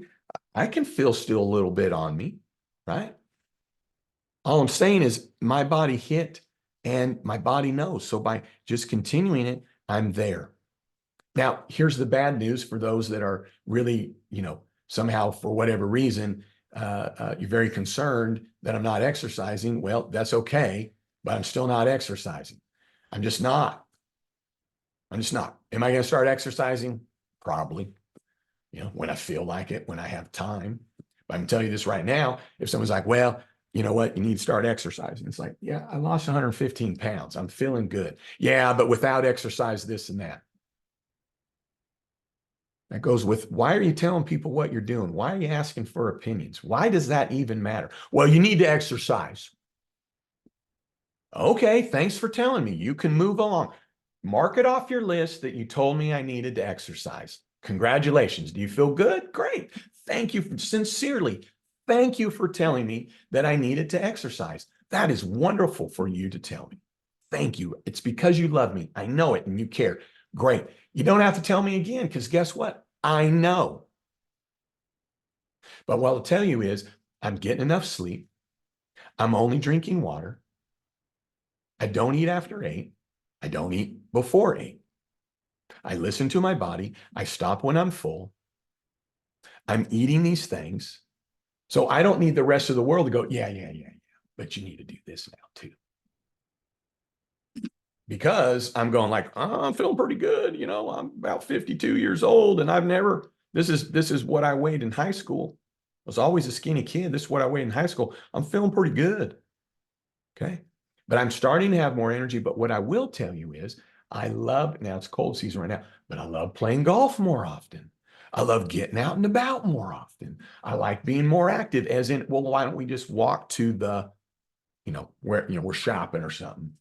I can feel still a little bit on me, right? All I'm saying is my body hit and my body knows. So by just continuing it, I'm there. Now, here's the bad news for those that are really, somehow for whatever reason, you're very concerned that I'm not exercising. Well, that's okay, but I'm still not exercising. I'm just not. Am I going to start exercising? Probably, when I feel like it, when I have time. But I can tell you this right now, if someone's like, well, you know what, you need to start exercising. It's like, yeah, I lost 115 pounds. I'm feeling good. Yeah, but without exercise, this and that. That goes with, why are you telling people what you're doing? Why are you asking for opinions? Why does that even matter? Well, you need to exercise. Okay, thanks for telling me. You can move along. Mark it off your list that you told me I needed to exercise. Congratulations. Do you feel good? Great. Thank you sincerely. Thank you for telling me that I needed to exercise. That is wonderful for you to tell me. Thank you. It's because you love me. I know it and you care. Great. You don't have to tell me again because guess what? I know. But what I'll tell you is I'm getting enough sleep. I'm only drinking water. I don't eat after 8. I don't eat before 8. I listen to my body. I stop when I'm full. I'm eating these things. So I don't need the rest of the world to go, yeah. But you need to do this now too. Because I'm going like, oh, I'm feeling pretty good. I'm about 52 years old and this is what I weighed in high school. I was always a skinny kid. This is what I weighed in high school. I'm feeling pretty good. Okay. But I'm starting to have more energy. But what I will tell you is now it's cold season right now, but I love playing golf more often. I love getting out and about more often. I like being more active as in, well, why don't we just walk to the, where, we're shopping or something.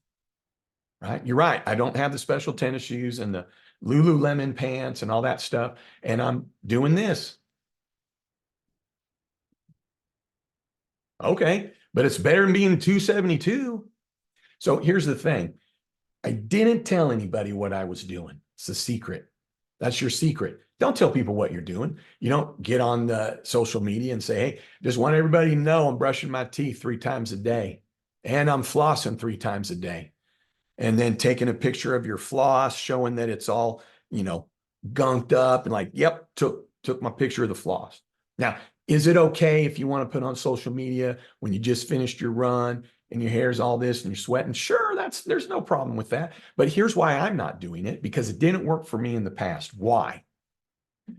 Right? You're right. I don't have the special tennis shoes and the Lululemon pants and all that stuff. And I'm doing this. Okay. But it's better than being 272. So here's the thing. I didn't tell anybody what I was doing. It's a secret. That's your secret. Don't tell people what you're doing. You don't get on the social media and say, hey, just want everybody to know I'm brushing my teeth 3 times a day and I'm flossing 3 times a day. And then taking a picture of your floss, showing that it's all, gunked up and like, yep, took my picture of the floss. Now, is it okay if you want to put on social media when you just finished your run and your hair's all this and you're sweating? Sure, there's no problem with that. But here's why I'm not doing it, because it didn't work for me in the past. Why?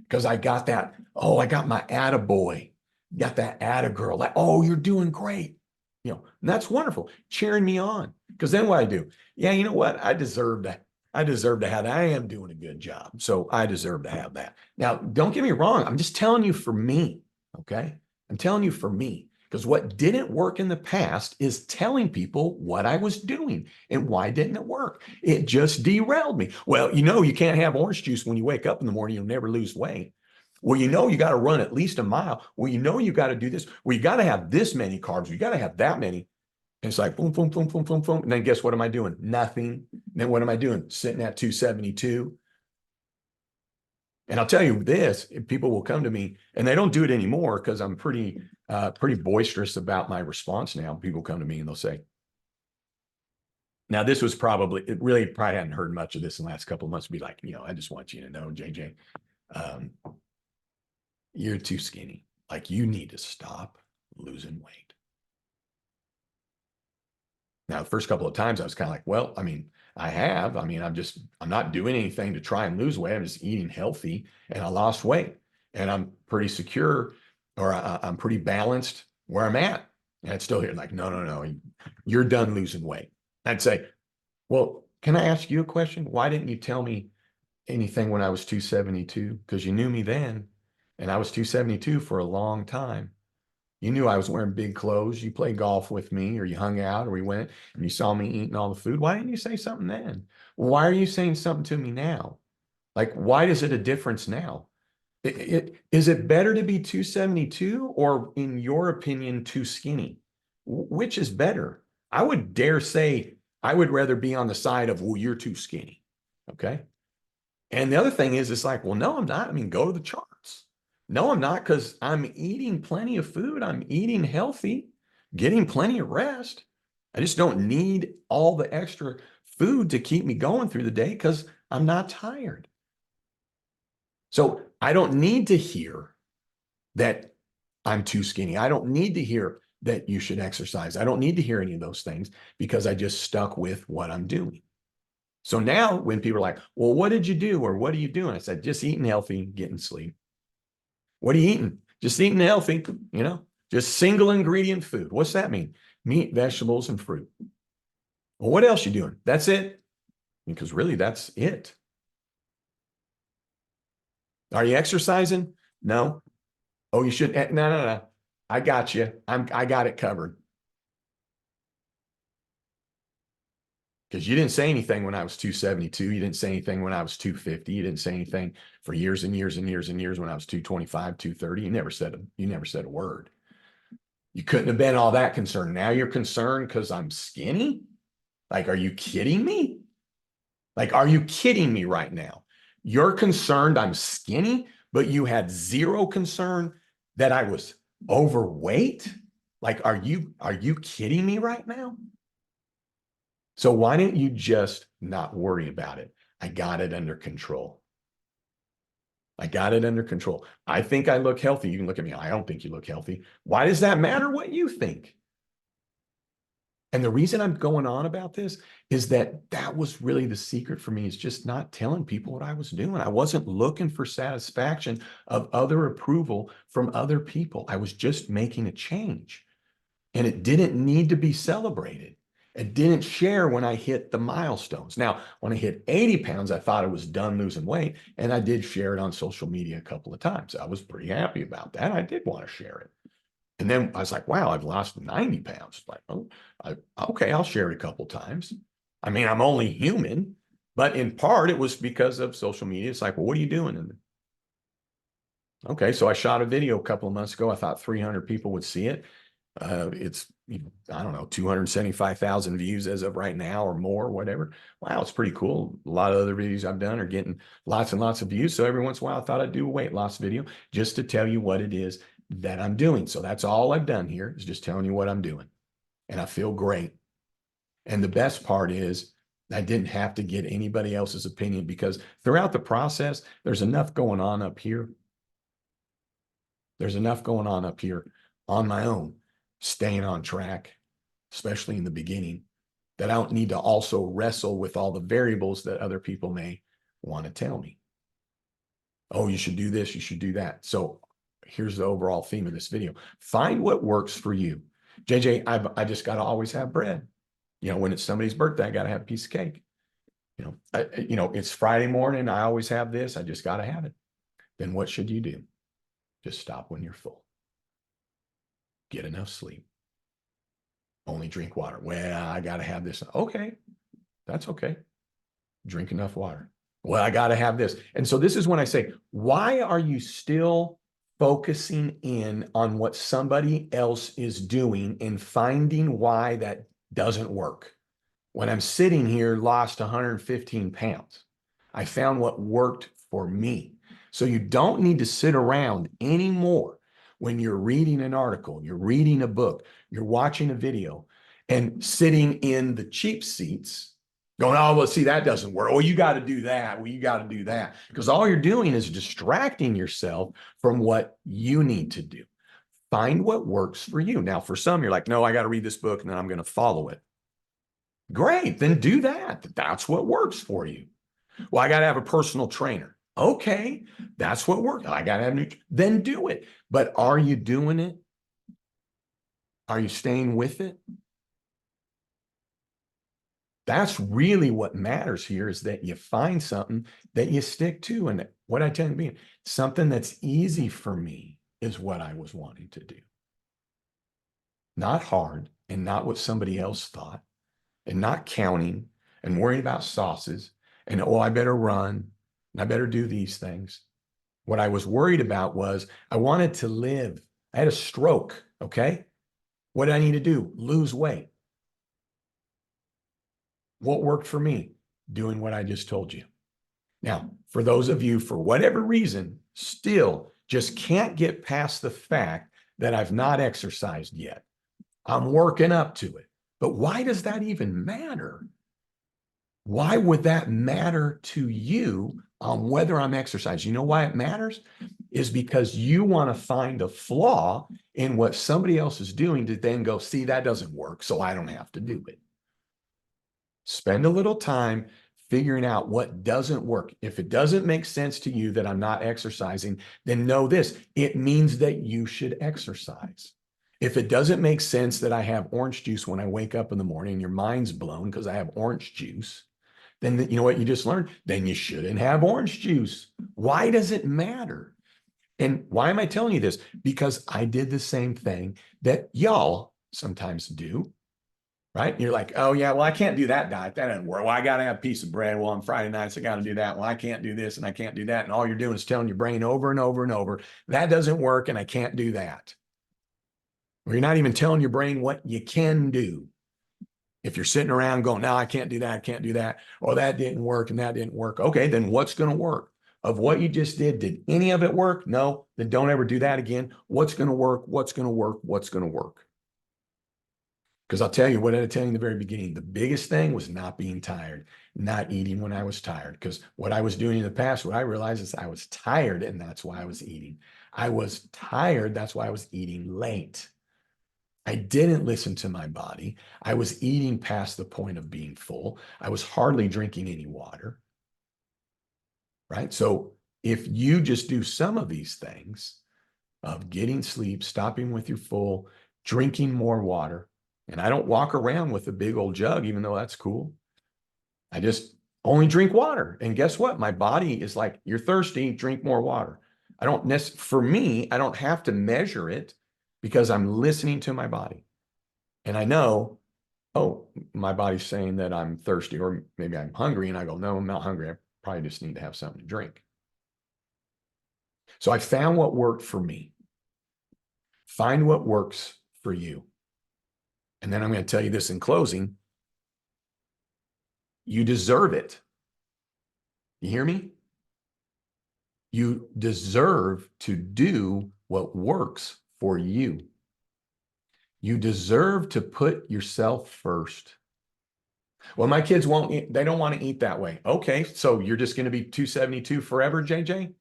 Because I got that, oh, I got my attaboy, got that attagirl, like, oh, you're doing great. And that's wonderful, cheering me on. Because then what I do, yeah, you know what? I deserve that. I deserve to have that. I am doing a good job. So I deserve to have that. Now, don't get me wrong. I'm just telling you for me. Okay. I'm telling you for me. Because what didn't work in the past is telling people what I was doing. And why didn't it work? It just derailed me. Well, you can't have orange juice when you wake up in the morning, you'll never lose weight. Well, you got to run at least a mile. Well, you got to do this. Well, you got to have this many carbs. You got to have that many. And it's like boom, boom, boom, boom, boom, boom. And then guess what am I doing? Nothing. And then what am I doing? Sitting at 272. And I'll tell you this, people will come to me and they don't do it anymore because I'm pretty boisterous about my response now. People come to me and they'll say, now this was probably hadn't heard much of this in the last couple of months. Be like, I just want you to know, JJ, you're too skinny. Like you need to stop losing weight. Now, the first couple of times I was kind of like, well, I'm not doing anything to try and lose weight. I'm just eating healthy and I lost weight and I'm pretty secure, or I'm pretty balanced where I'm at. And it's still here like, no, you're done losing weight. I'd say, well, can I ask you a question? Why didn't you tell me anything when I was 272? Because you knew me then and I was 272 for a long time. You knew I was wearing big clothes. You played golf with me, or you hung out, or we went and you saw me eating all the food. Why didn't you say something then? Why are you saying something to me now? Like, why is it a difference now? Is it better to be 272 or, in your opinion, too skinny? Which is better? I would dare say I would rather be on the side of, well, you're too skinny. Okay. And the other thing is, it's like, well, no, I'm not. Go to the charts. No, I'm not, because I'm eating plenty of food. I'm eating healthy, getting plenty of rest. I just don't need all the extra food to keep me going through the day because I'm not tired. So I don't need to hear that I'm too skinny. I don't need to hear that you should exercise. I don't need to hear any of those things because I just stuck with what I'm doing. So now when people are like, well, what did you do? Or what are you doing? I said, just eating healthy, getting sleep. What are you eating? Just eating healthy, just single ingredient food. What's that mean? Meat, vegetables, and fruit. Well, what else you doing? That's it. Because really, that's it. Are you exercising? No. Oh, you should. No. I got you. I got it covered. Because you didn't say anything when I was 272. You didn't say anything when I was 250. You didn't say anything for years and years and years and years when I was 225, 230. You never said a word. You couldn't have been all that concerned. Now you're concerned because I'm skinny? Like, are you kidding me? Like, are you kidding me right now? You're concerned I'm skinny, but you had zero concern that I was overweight? Like, are you kidding me right now? So why didn't you just not worry about it? I got it under control. I got it under control. I think I look healthy. You can look at me. I don't think you look healthy. Why does that matter what you think? And the reason I'm going on about this is that was really the secret for me, is just not telling people what I was doing. I wasn't looking for satisfaction of other approval from other people. I was just making a change, and it didn't need to be celebrated. It didn't share when I hit the milestones. Now, when I hit 80 pounds, I thought I was done losing weight, and I did share it on social media a couple of times. I was pretty happy about that. I did want to share it. And then I was like, wow, I've lost 90 pounds. Like, oh, okay, I'll share it a couple times. I'm only human, but in part it was because of social media. It's like, well, what are you doing? And okay, so I shot a video a couple of months ago. I thought 300 people would see it. It's, I don't know, 275,000 views as of right now, or more, whatever. Wow, it's pretty cool. A lot of other videos I've done are getting lots and lots of views. So every once in a while, I thought I'd do a weight loss video just to tell you what it is that I'm doing. So that's all I've done here, is just telling you what I'm doing. And I feel great. And the best part is I didn't have to get anybody else's opinion because throughout the process, there's enough going on up here. There's enough going on up here on my own, staying on track, especially in the beginning, that I don't need to also wrestle with all the variables that other people may want to tell me. Oh, you should do this, you should do that. So here's the overall theme of this video. Find what works for you. JJ, I just got to always have bread. When it's somebody's birthday, I got to have a piece of cake. It's Friday morning. I always have this. I just got to have it. Then what should you do? Just stop when you're full. Get enough sleep. Only drink water. Well, I got to have this. Okay, that's okay. Drink enough water. Well, I got to have this. And so this is when I say, why are you still focusing in on what somebody else is doing and finding why that doesn't work? When I'm sitting here, lost 115 pounds, I found what worked for me. So you don't need to sit around anymore when you're reading an article, you're reading a book, you're watching a video, and sitting in the cheap seats going, oh, well, see, that doesn't work. Oh, you got to do that. Well, you got to do that. Because all you're doing is distracting yourself from what you need to do. Find what works for you. Now, for some, you're like, no, I got to read this book and then I'm going to follow it. Great, then do that. That's what works for you. Well, I got to have a personal trainer. Okay, that's what works. I got to have then do it. But are you doing it? Are you staying with it? That's really what matters here, is that you find something that you stick to. And what I tend to be, something that's easy for me is what I was wanting to do. Not hard and not what somebody else thought, and not counting and worrying about sauces and, oh, I better run and I better do these things. What I was worried about was I wanted to live. I had a stroke. Okay. What did I need to do? Lose weight. What worked for me? Doing what I just told you. Now, for those of you, for whatever reason, still just can't get past the fact that I've not exercised yet. I'm working up to it. But why does that even matter? Why would that matter to you on whether I'm exercising? You know why it matters? Is because you want to find a flaw in what somebody else is doing to then go, see, that doesn't work, so I don't have to do it. Spend a little time figuring out what doesn't work. If it doesn't make sense to you that I'm not exercising, then know this, it means that you should exercise. If it doesn't make sense that I have orange juice when I wake up in the morning, your mind's blown because I have orange juice, then you know what you just learned? Then you shouldn't have orange juice. Why does it matter? And why am I telling you this? Because I did the same thing that y'all sometimes do, right? You're like, oh yeah, well, I can't do that diet. That doesn't work. Well, I got to have a piece of bread. Well, on Friday nights, I got to do that. Well, I can't do this and I can't do that. And all you're doing is telling your brain over and over and over, that doesn't work and I can't do that. Or you're not even telling your brain what you can do. If you're sitting around going, no, I can't do that, I can't do that, or that didn't work and that didn't work. Okay, then what's going to work? Of what you just did any of it work? No, then don't ever do that again. What's going to work? What's going to work? What's going to work? Because I'll tell you what I tell you in the very beginning, the biggest thing was not being tired, not eating when I was tired. Because what I was doing in the past, what I realized is I was tired and that's why I was eating. I was tired, that's why I was eating late. I didn't listen to my body. I was eating past the point of being full. I was hardly drinking any water, right? So if you just do some of these things of getting sleep, stopping with your full, drinking more water, and I don't walk around with a big old jug, even though that's cool. I just only drink water. And guess what? My body is like, you're thirsty, drink more water. For me, I don't have to measure it because I'm listening to my body. And I know, oh, my body's saying that I'm thirsty, or maybe I'm hungry. And I go, no, I'm not hungry. I probably just need to have something to drink. So I found what worked for me. Find what works for you. And then I'm going to tell you this in closing. You deserve it. You hear me? You deserve to do what works for you. You deserve to put yourself first. Well, my kids won't eat, they don't want to eat that way. Okay, so you're just going to be 272 forever, JJ?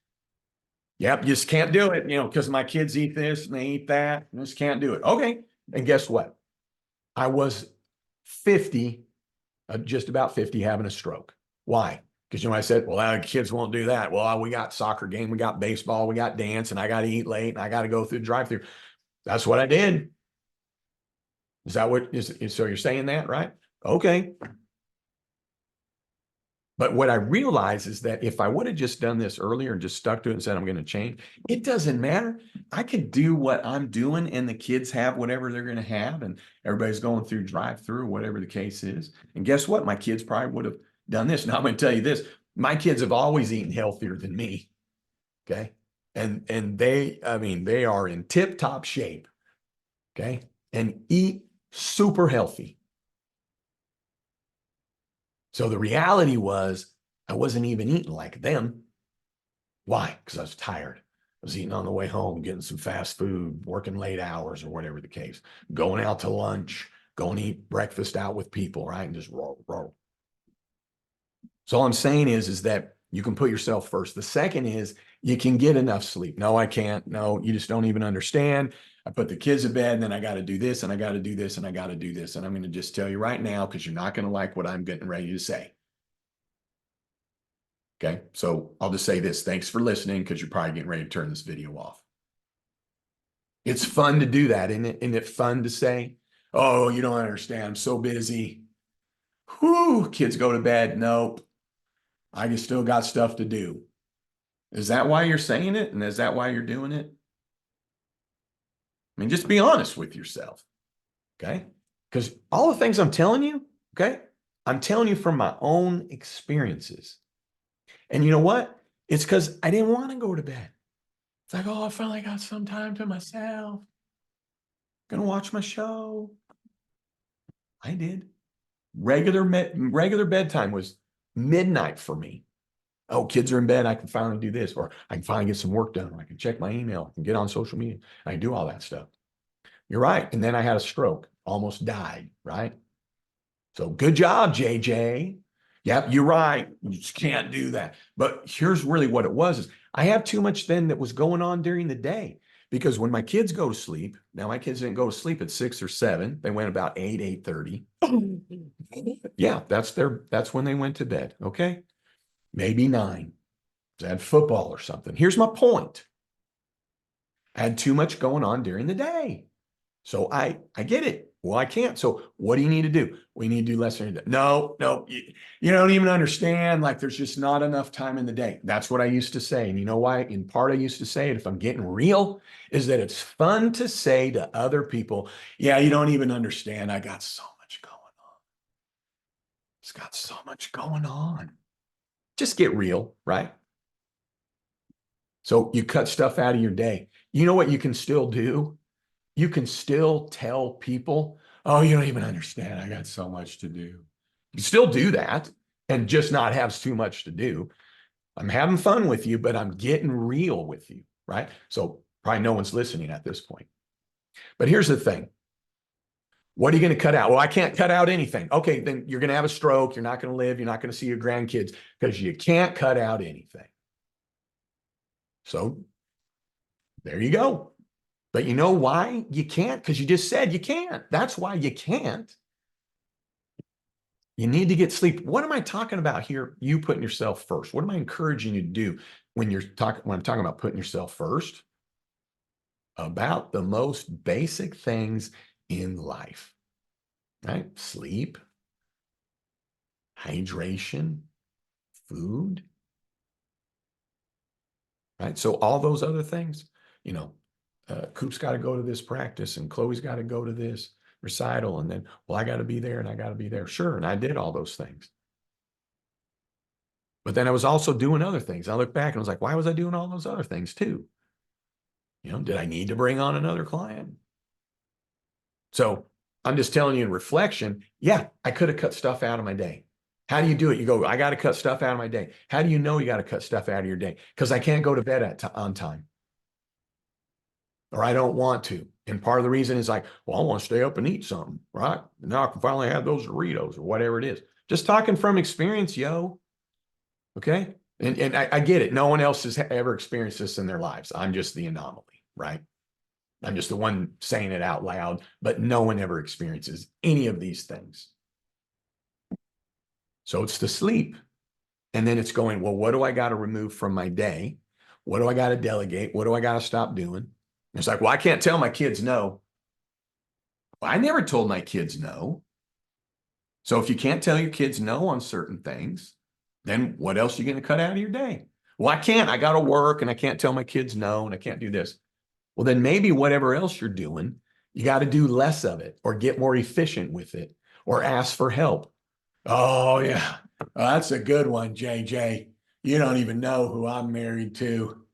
Yep, you just can't do it, because my kids eat this and they eat that. I just can't do it. Okay. And guess what? I was 50, just about 50, having a stroke. Why? Because I said, well, our kids won't do that. Well, we got soccer game, we got baseball, we got dance, and I got to eat late, and I got to go through the drive-through. That's what I did. Is that what is so you're saying that, right? Okay. But what I realize is that if I would have just done this earlier and just stuck to it and said, I'm going to change, it doesn't matter. I could do what I'm doing and the kids have whatever they're going to have. And everybody's going through drive-through, whatever the case is. And guess what? My kids probably would have done this. Now I'm going to tell you this. My kids have always eaten healthier than me. Okay. And they are in tip-top shape. Okay. And eat super healthy. So the reality was I wasn't even eating like them. Why? Because I was tired. I was eating on the way home, getting some fast food, working late hours or whatever the case, going out to lunch, going to eat breakfast out with people, right? And just roll. So all I'm saying is that you can put yourself first. The second is you can get enough sleep. No, I can't. No, you just don't even understand. I put the kids to bed and then I got to do this and I got to do this and I got to do this. And I'm going to just tell you right now, because you're not going to like what I'm getting ready to say. Okay. So I'll just say this. Thanks for listening, because you're probably getting ready to turn this video off. It's fun to do that. Isn't it fun to say, oh, you don't understand. I'm so busy. Whew, kids go to bed. Nope. I just still got stuff to do. Is that why you're saying it? And is that why you're doing it? I mean, just be honest with yourself. Okay. Because all the things I'm telling you, okay, I'm telling you from my own experiences. And you know what? It's because I didn't want to go to bed. It's like, oh, I finally got some time to myself. Gonna watch my show. I did. Regular bedtime was midnight for me. Oh, kids are in bed. I can finally do this, or I can finally get some work done. Or I can check my email. I can get on social media. I can do all that stuff. You're right. And then I had a stroke, almost died, right? So good job, JJ. Yep, you're right. You just can't do that. But here's really what it was is I have too much then that was going on during the day. Because when my kids go to sleep, now my kids didn't go to sleep at 6 or 7. They went about 8, 8:30. Yeah, that's when they went to bed. Okay. Maybe 9. I had football or something. Here's my point. I had too much going on during the day. So I get it. Well, I can't. So what do you need to do? We need to do less than that. No, you don't even understand. Like there's just not enough time in the day. That's what I used to say. And you know why? In part, I used to say it, if I'm getting real, is that it's fun to say to other people, yeah, you don't even understand. I got so much going on. It's got so much going on. Just get real, right? So you cut stuff out of your day. You know what you can still do? You can still tell people, oh, you don't even understand. I got so much to do. You can still do that and just not have too much to do. I'm having fun with you, but I'm getting real with you, right? So probably no one's listening at this point. But here's the thing. What are you going to cut out? Well, I can't cut out anything. Okay, then you're going to have a stroke. You're not going to live. You're not going to see your grandkids because you can't cut out anything. So there you go. But you know why you can't? Because you just said you can't. That's why you can't. You need to get sleep. What am I talking about here? You putting yourself first. What am I encouraging you to do when I'm talking about putting yourself first? About the most basic things in life, right? Sleep, hydration, food, right? So all those other things, Coop's got to go to this practice and Chloe's got to go to this recital. And then, well, I got to be there and I got to be there. Sure. And I did all those things. But then I was also doing other things. I look back and I was like, why was I doing all those other things too? Did I need to bring on another client? So I'm just telling you in reflection, yeah, I could have cut stuff out of my day. How do you do it? You go, I got to cut stuff out of my day. How do you know you got to cut stuff out of your day? Because I can't go to bed on time. Or I don't want to. And part of the reason is like, well, I want to stay up and eat something, right? Now I can finally have those Doritos or whatever it is. Just talking from experience, yo. Okay. And I get it. No one else has ever experienced this in their lives. I'm just the anomaly, right? I'm just the one saying it out loud, but no one ever experiences any of these things. So it's the sleep. And then it's going, well, what do I got to remove from my day? What do I got to delegate? What do I got to stop doing? And it's like, well, I can't tell my kids no. Well, I never told my kids no. So if you can't tell your kids no on certain things, then what else are you going to cut out of your day? Well, I can't. I got to work and I can't tell my kids no and I can't do this. Well, then maybe whatever else you're doing, you got to do less of it or get more efficient with it or ask for help. Oh, yeah. That's a good one, JJ. You don't even know who I'm married to.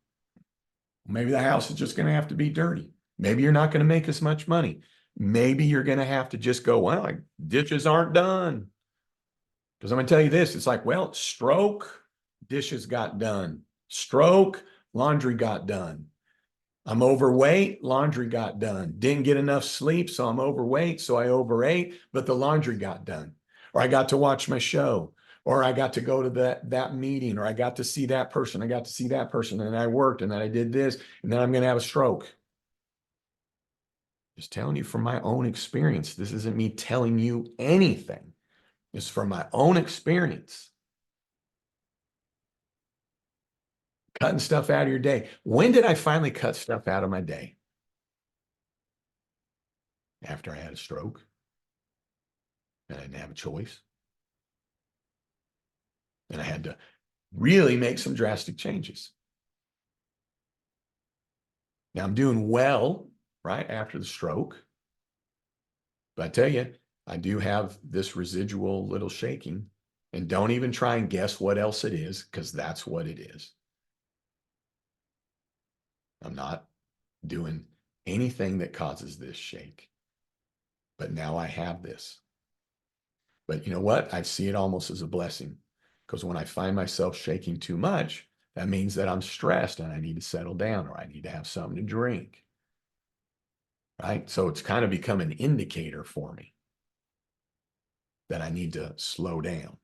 Maybe the house is just going to have to be dirty. Maybe you're not going to make as much money. Maybe you're going to have to just go, well, like, dishes aren't done. Because I'm going to tell you this, it's like, well, stroke, dishes got done. Stroke, laundry got done. I'm overweight, laundry got done. Didn't get enough sleep, so I'm overweight, so I overate, but the laundry got done. Or I got to watch my show, or I got to go to that meeting, or I got to see that person, I got to see that person, and I worked, and then I did this, and then I'm going to have a stroke. Just telling you from my own experience. This isn't me telling you anything. It's from my own experience. Cutting stuff out of your day. When did I finally cut stuff out of my day? After I had a stroke. And I didn't have a choice. And I had to really make some drastic changes. Now I'm doing well, right, after the stroke. But I tell you, I do have this residual little shaking. And don't even try and guess what else it is, because that's what it is. I'm not doing anything that causes this shake. But now I have this. But you know what? I see it almost as a blessing, because when I find myself shaking too much, that means that I'm stressed and I need to settle down or I need to have something to drink. Right? So it's kind of become an indicator for me that I need to slow down.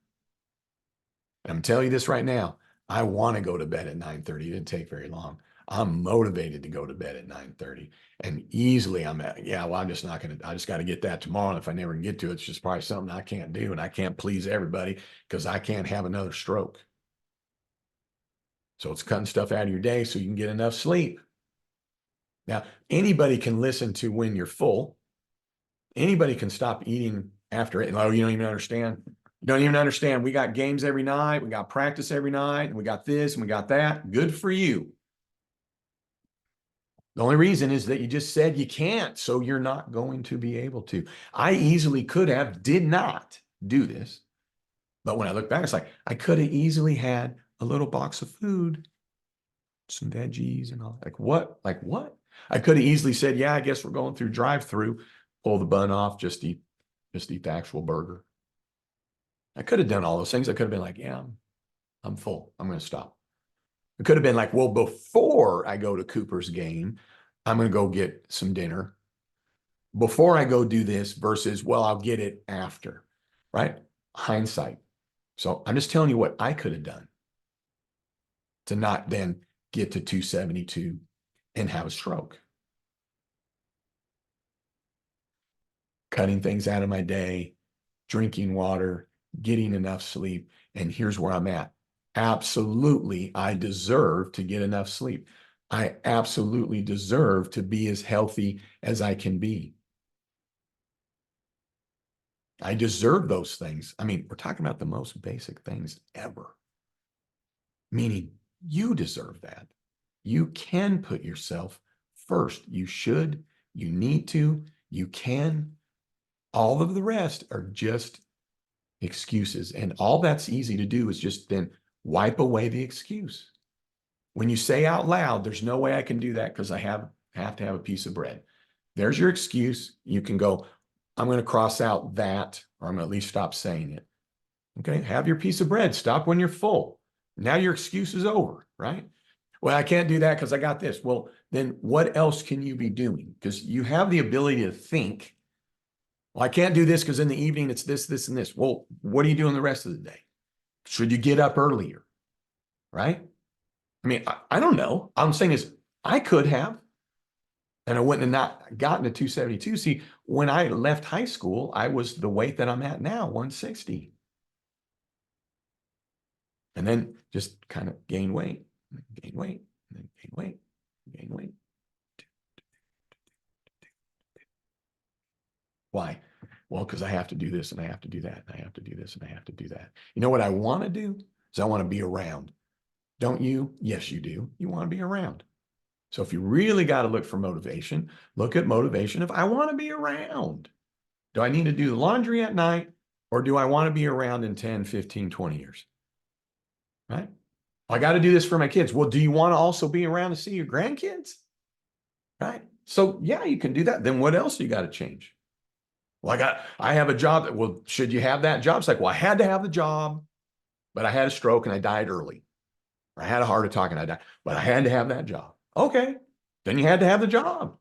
And I'm telling you this right now, I want to go to bed at 9:30. It didn't take very long. I'm motivated to go to bed at 9:30 and easily I'm at, yeah, well, I'm just not going to, I just got to get that tomorrow. And if I never get to it, it's just probably something I can't do. And I can't please everybody because I can't have another stroke. So it's cutting stuff out of your day so you can get enough sleep. Now, anybody can listen to When You're Full. Anybody can stop eating after it. Oh, you don't even understand. You don't even understand. We got games every night. We got practice every night. And we got this and we got that. Good for you. The only reason is that you just said you can't, so you're not going to be able to. I easily could have, did not do this. But when I look back, it's like, I could have easily had a little box of food, some veggies and all. Like what? Like what? I could have easily said, yeah, I guess we're going through drive-through, pull the bun off, just eat the actual burger. I could have done all those things. I could have been like, yeah, I'm full. I'm going to stop. It could have been like, well, before I go to Cooper's game, I'm going to go get some dinner. Before I go do this versus, well, I'll get it after, right? Hindsight. So I'm just telling you what I could have done to not then get to 272 and have a stroke. Cutting things out of my day, drinking water, getting enough sleep. And here's where I'm at. Absolutely, I deserve to get enough sleep. I absolutely deserve to be as healthy as I can be. I deserve those things. I mean, we're talking about the most basic things ever. Meaning you deserve that. You can put yourself first. You should, you need to, you can. All of the rest are just excuses. And all that's easy to do is just then wipe away the excuse. When you say out loud, there's no way I can do that because I have to have a piece of bread. There's your excuse. You can go, I'm going to cross out that, or I'm going to at least stop saying it. Okay, have your piece of bread. Stop when you're full. Now your excuse is over, right? Well, I can't do that because I got this. Well, then what else can you be doing? Because you have the ability to think, well, I can't do this because in the evening it's this, this, and this. Well, what are you doing the rest of the day? Should you get up earlier? Right? I mean, I don't know. All I'm saying is I could have, and I wouldn't have not gotten to 272. See, when I left high school, I was the weight that I'm at now, 160. And then just kind of gain weight, gain weight, and then gain weight, gain weight. Why? Well, because I have to do this and I have to do that. And I have to do this and I have to do that. You know what I want to do? Is I want to be around. Don't you? Yes, you do. You want to be around. So if you really got to look for motivation, look at motivation. If I want to be around, do I need to do the laundry at night or do I want to be around in 10, 15, 20 years? Right? I got to do this for my kids. Well, do you want to also be around to see your grandkids? Right? So yeah, you can do that. Then what else you got to change? Well, I have a job that, well, should you have that job? It's like, well, I had to have the job, but I had a stroke and I died early. Or I had a heart attack and I died, but I had to have that job. Okay. Then you had to have the job.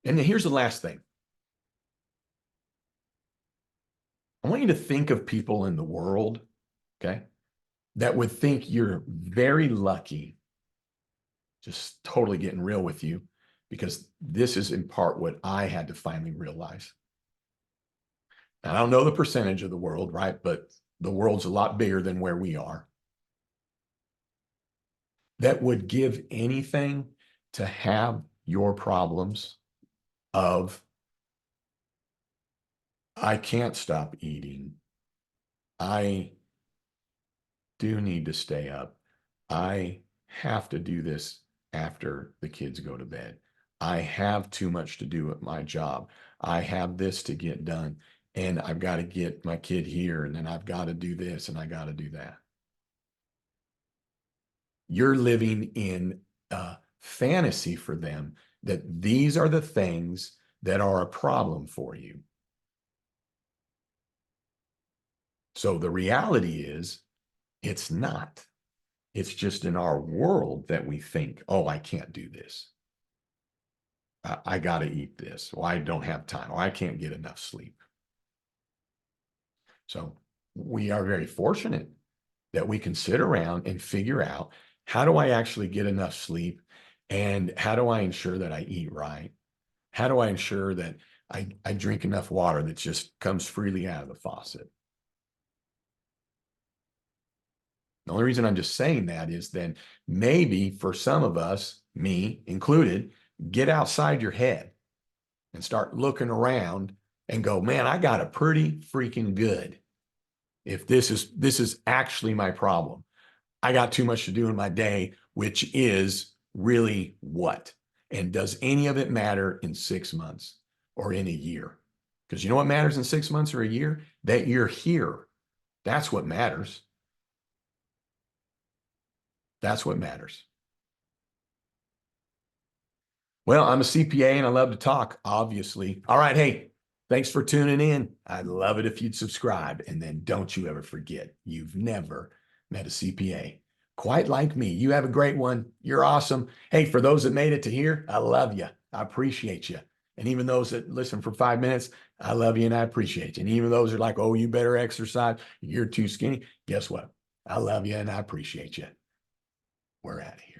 And then here's the last thing. I want you to think of people in the world, okay, that would think you're very lucky, just totally getting real with you, because this is in part what I had to finally realize. And I don't know the percentage of the world, right? But the world's a lot bigger than where we are. That would give anything to have your problems of, I can't stop eating. I do need to stay up. I have to do this after the kids go to bed. I have too much to do at my job. I have this to get done. And I've got to get my kid here. And then I've got to do this and I got to do that. You're living in a fantasy for them that these are the things that are a problem for you. So the reality is, it's not. It's just in our world that we think, oh, I can't do this. I got to eat this. Or I don't have time. Or I can't get enough sleep. So we are very fortunate that we can sit around and figure out, how do I actually get enough sleep? And how do I ensure that I eat right? How do I ensure that I drink enough water that just comes freely out of the faucet? The only reason I'm just saying that is then maybe for some of us, me included, get outside your head and start looking around and go, man, I got it pretty freaking good. If this is actually my problem. I got too much to do in my day, which is really what? And does any of it matter in 6 months or in a year? Because you know what matters in 6 months or a year? That you're here. That's what matters. That's what matters. Well, I'm a CPA and I love to talk, obviously. All right. Hey, thanks for tuning in. I'd love it if you'd subscribe. And then don't you ever forget, you've never met a CPA quite like me. You have a great one. You're awesome. Hey, for those that made it to here, I love you. I appreciate you. And even those that listen for 5 minutes, I love you and I appreciate you. And even those that are like, oh, you better exercise, you're too skinny. Guess what? I love you and I appreciate you. We're out of here.